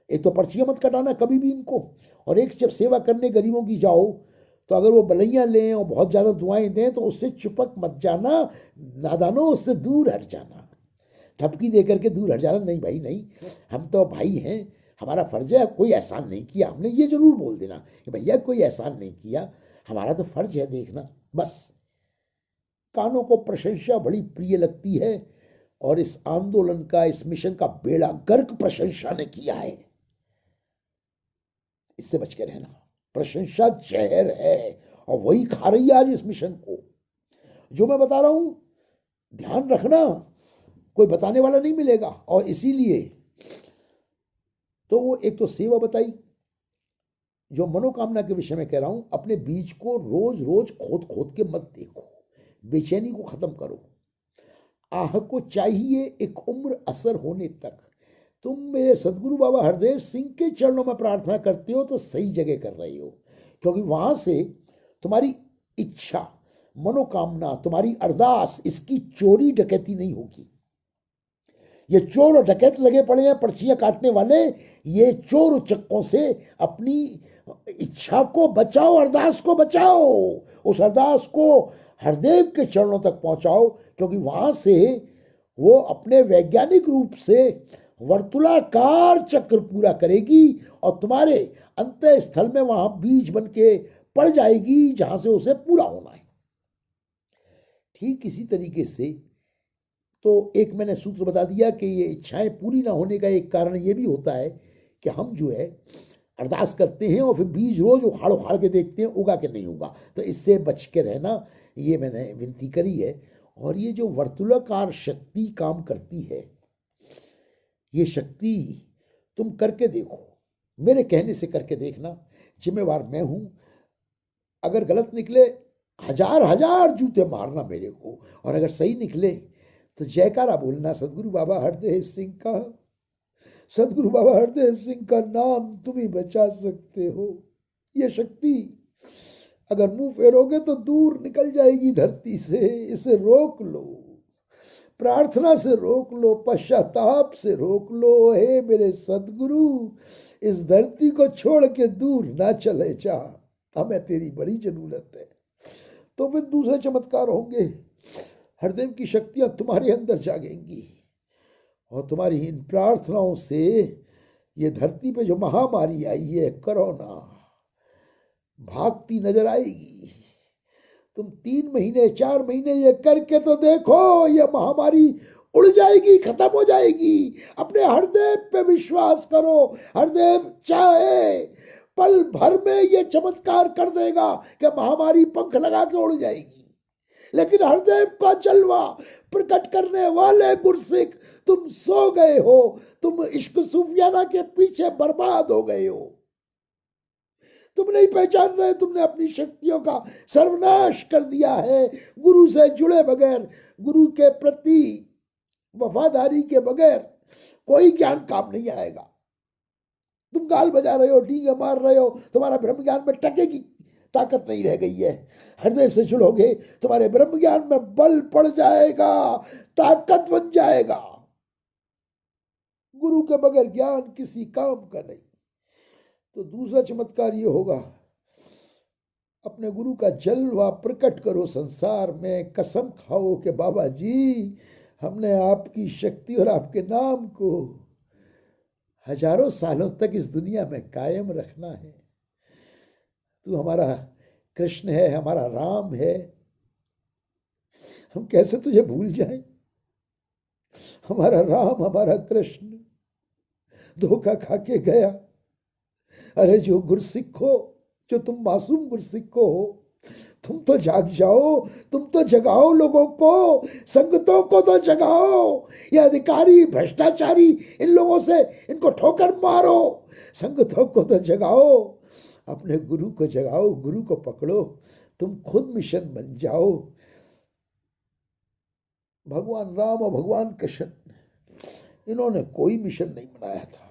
एक तो पर्चियां मत कटाना कभी भी इनको, और एक जब सेवा करने गरीबों की जाओ तो अगर वो बलैया लें और बहुत ज्यादा दुआएं दें तो उससे चिपक मत जाना, नादानो, उससे दूर हट जाना, थपकी दे करके दूर हट जाना। नहीं भाई नहीं, हम तो भाई हैं, हमारा फर्ज है, कोई एहसान नहीं किया हमने, ये जरूर बोल देना कि भैया कोई एहसान नहीं किया, हमारा तो फर्ज है देखना, बस। कानों को प्रशंसा बड़ी प्रिय लगती है, और इस आंदोलन का, इस मिशन का बेड़ा गर्क प्रशंसा ने किया है। इससे बच के रहना। प्रशंसा जहर है और वही खा रही है आज इस मिशन को। जो मैं बता रहा हूं ध्यान रखना, कोई बताने वाला नहीं मिलेगा। और इसीलिए तो वो एक तो सेवा बताई, जो मनोकामना के विषय में कह रहा हूं, अपने बीज को रोज रोज खोद खोद के मत देखो, बेचैनी को खत्म करो। आह को चाहिए एक उम्र असर होने तक। तुम मेरे सदगुरु बाबा हरदेव सिंह के चरणों में प्रार्थना करते हो तो सही जगह कर रहे हो, क्योंकि वहां से तुम्हारी इच्छा, मनोकामना, तुम्हारी अरदास, इसकी चोरी डकैती नहीं होगी। ये चोर और डकैत लगे पड़े हैं पर्चियां काटने वाले, ये चोर उचक्कों से अपनी इच्छा को बचाओ, अरदास को बचाओ, उस अरदास को हरदेव के चरणों तक पहुंचाओ, क्योंकि वहां से वो अपने वैज्ञानिक रूप से वर्तुलाकार चक्र पूरा करेगी और तुम्हारे अंतः स्थल में वहां बीज बन के पड़ जाएगी जहां से उसे पूरा होना है। ठीक इसी तरीके से तो एक मैंने सूत्र बता दिया कि ये इच्छाएं पूरी ना होने का एक कारण ये भी होता है कि हम जो है अरदास करते हैं और फिर बीज रोज उखाड़ उखाड़ के देखते हैं उगा कि नहीं उगा। तो इससे बच के रहना, ये मैंने विनती करी है। और ये जो वर्तुलाकार शक्ति काम करती है, ये शक्ति तुम करके देखो, मेरे कहने से करके देखना, जिम्मेवार मैं हूं। अगर गलत निकले हजार हजार जूते मारना मेरे को, और अगर सही निकले तो जयकारा बोलना सदगुरु बाबा हरदेव सिंह का। सदगुरु बाबा हरदेव सिंह का नाम तुम ही बचा सकते हो। ये शक्ति अगर मुंह फेरोगे तो दूर निकल जाएगी धरती से। इसे रोक लो, प्रार्थना से रोक लो, पश्चाताप से रोक लो। हे मेरे सदगुरु, इस धरती को छोड़ के दूर ना चले जा, हमें तेरी बड़ी जरूरत है। तो फिर दूसरे चमत्कार होंगे, हरदेव की शक्तियां तुम्हारे अंदर जागेंगी और तुम्हारी इन प्रार्थनाओं से ये धरती पे जो महामारी आई है कोरोना, भागती नजर आएगी। तुम 3 महीने 4 महीने ये करके तो देखो, ये महामारी उड़ जाएगी, खत्म हो जाएगी। अपने हरदेव पे विश्वास करो, हरदेव चाहे पल भर में ये चमत्कार कर देगा कि महामारी पंख लगा के उड़ जाएगी। लेकिन हरदेव का जलवा प्रकट करने वाले गुरसिख तुम सो गए हो, तुम इश्क सूफियाना के पीछे बर्बाद हो गए हो। तुम नहीं पहचान रहे, तुमने अपनी शक्तियों का सर्वनाश कर दिया है। गुरु से जुड़े बगैर, गुरु के प्रति वफादारी के बगैर कोई ज्ञान काम नहीं आएगा। तुम गाल बजा रहे हो, डींगे मार रहे हो, तुम्हारा ब्रह्म ज्ञान में टके की ताकत नहीं रह गई है। हृदय से जुड़ोगे, तुम्हारे ब्रह्म ज्ञान में बल पड़ जाएगा, ताकत बन जाएगा। गुरु के बगैर ज्ञान किसी काम का नहीं। तो दूसरा चमत्कार ये होगा, अपने गुरु का जलवा प्रकट करो संसार में। कसम खाओ कि बाबा जी, हमने आपकी शक्ति और आपके नाम को हजारों सालों तक इस दुनिया में कायम रखना है। तू हमारा कृष्ण है, हमारा राम है, हम कैसे तुझे भूल जाएं। हमारा राम, हमारा कृष्ण धोखा खा के गया। अरे जो गुरसिखो, जो तुम मासूम गुरसिखो हो, तुम तो जाग जाओ, तुम तो जगाओ लोगों को, संगतों को तो जगाओ। ये अधिकारी भ्रष्टाचारी, इन लोगों से इनको ठोकर मारो। संगतों को तो जगाओ, अपने गुरु को जगाओ, गुरु को पकड़ो, तुम खुद मिशन बन जाओ। भगवान राम और भगवान कृष्ण, इन्होंने कोई मिशन नहीं बनाया था।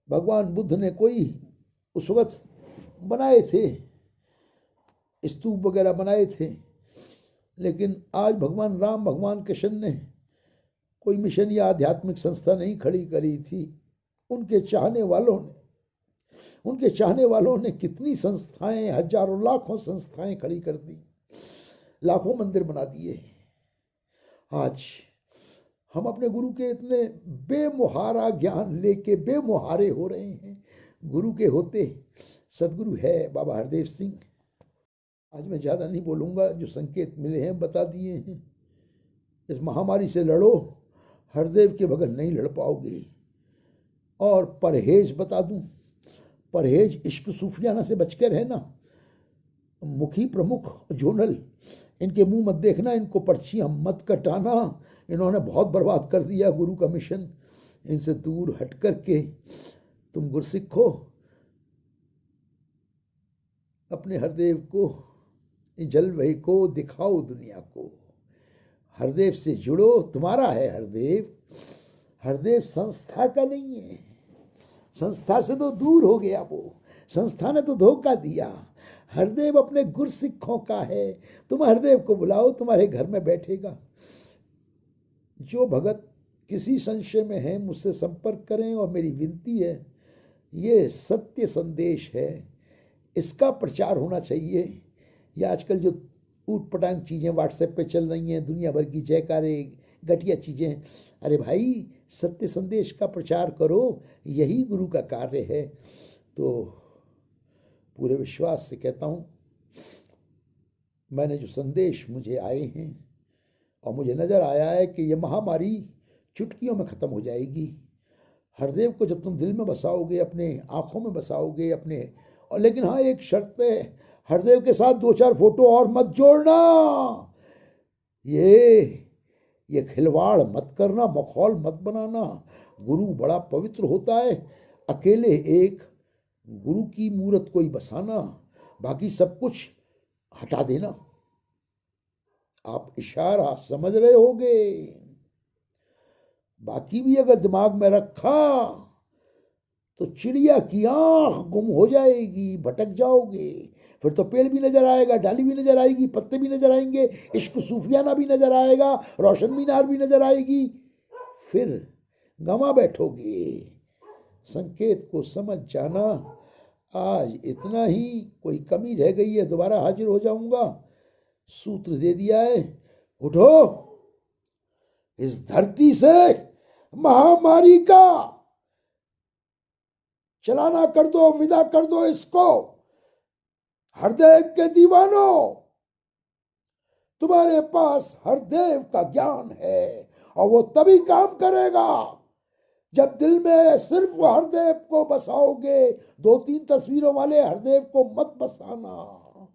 भगवान बुद्ध ने कोई उस वक्त बनाए थे, स्तूप वगैरह बनाए थे, लेकिन आज भगवान राम, भगवान कृष्ण ने कोई मिशन या आध्यात्मिक संस्था नहीं खड़ी करी थी। उनके चाहने वालों ने कितनी संस्थाएं, हजारों लाखों संस्थाएं खड़ी कर दी, लाखों मंदिर बना दिए। आज हम अपने गुरु के इतने बेमुहारा ज्ञान लेके बेमुहारे हो रहे हैं। गुरु के होते सदगुरु है बाबा हरदेव सिंह। आज मैं ज़्यादा नहीं बोलूँगा, जो संकेत मिले हैं बता दिए हैं। इस महामारी से लड़ो, हरदेव के बगैर नहीं लड़ पाओगे। और परहेज बता दूं, परहेज इश्क सूफियाना से बच कर रहना। मुखी प्रमुख जोनल, इनके मुंह मत देखना, इनको पर्चियां मत कटाना। इन्होंने बहुत बर्बाद कर दिया गुरु का मिशन। इनसे दूर हट करके तुम गुरसिखो, अपने हरदेव को, जलवे को दिखाओ दुनिया को। हरदेव से जुड़ो, तुम्हारा है हरदेव। हरदेव संस्था का नहीं है, संस्था से तो दूर हो गया वो, संस्था ने तो धोखा दिया। हरदेव अपने गुरसिखों का है। तुम हरदेव को बुलाओ, तुम्हारे घर में बैठेगा। जो भगत किसी संशय में है, मुझसे संपर्क करें। और मेरी विनती है, ये सत्य संदेश है, इसका प्रचार होना चाहिए। ये आजकल जो ऊट पटांग चीज़ें व्हाट्सएप पे चल रही हैं, दुनिया भर की जयकारे, घटिया चीज़ें, अरे भाई सत्य संदेश का प्रचार करो, यही गुरु का कार्य है। तो पूरे विश्वास से कहता हूँ, मैंने जो संदेश मुझे आए हैं और मुझे नज़र आया है कि ये महामारी चुटकियों में ख़त्म हो जाएगी। हरदेव को जब तुम दिल में बसाओगे, अपने आँखों में बसाओगे अपने, और लेकिन हाँ एक शर्त है, हरदेव के साथ 2-4 फोटो और मत जोड़ना। ये खिलवाड़ मत करना, मखौल मत बनाना। गुरु बड़ा पवित्र होता है। अकेले एक गुरु की मूर्त कोई बसाना, बाकी सब कुछ हटा देना। आप इशारा समझ रहे होगे। बाकी भी अगर दिमाग में रखा तो चिड़िया की आंख गुम हो जाएगी, भटक जाओगे। फिर तो पेड़ भी नजर आएगा, डाली भी नजर आएगी, पत्ते भी नजर आएंगे, इश्क सूफियाना भी नजर आएगा, रोशन मीनार भी नजर आएगी। फिर गंवा बैठोगे। संकेत को समझ जाना। आज इतना ही, कोई कमी रह गई है दोबारा हाजिर हो जाऊंगा। सूत्र दे दिया है, उठो, इस धरती से महामारी का चलाना कर दो, विदा कर दो इसको। हरदेव के दीवानों, तुम्हारे पास हरदेव का ज्ञान है, और वो तभी काम करेगा जब दिल में सिर्फ हरदेव को बसाओगे। 2-3 तस्वीरों वाले हरदेव को मत बसाना,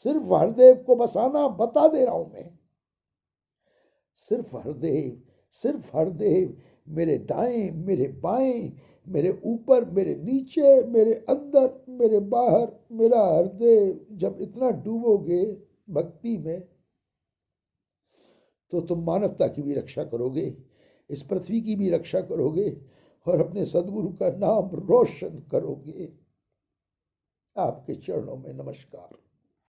सिर्फ हरदेव को बसाना। बता दे रहा हूं मैं, सिर्फ हरदेव, सिर्फ हरदेव, मेरे दाएं, मेरे बाएं, मेरे ऊपर, मेरे नीचे, मेरे अंदर, मेरे बाहर, मेरा हरदेव। जब इतना डूबोगे भक्ति में तो तुम मानवता की भी रक्षा करोगे, इस पृथ्वी की भी रक्षा करोगे और अपने सदगुरु का नाम रोशन करोगे। आपके चरणों में नमस्कार।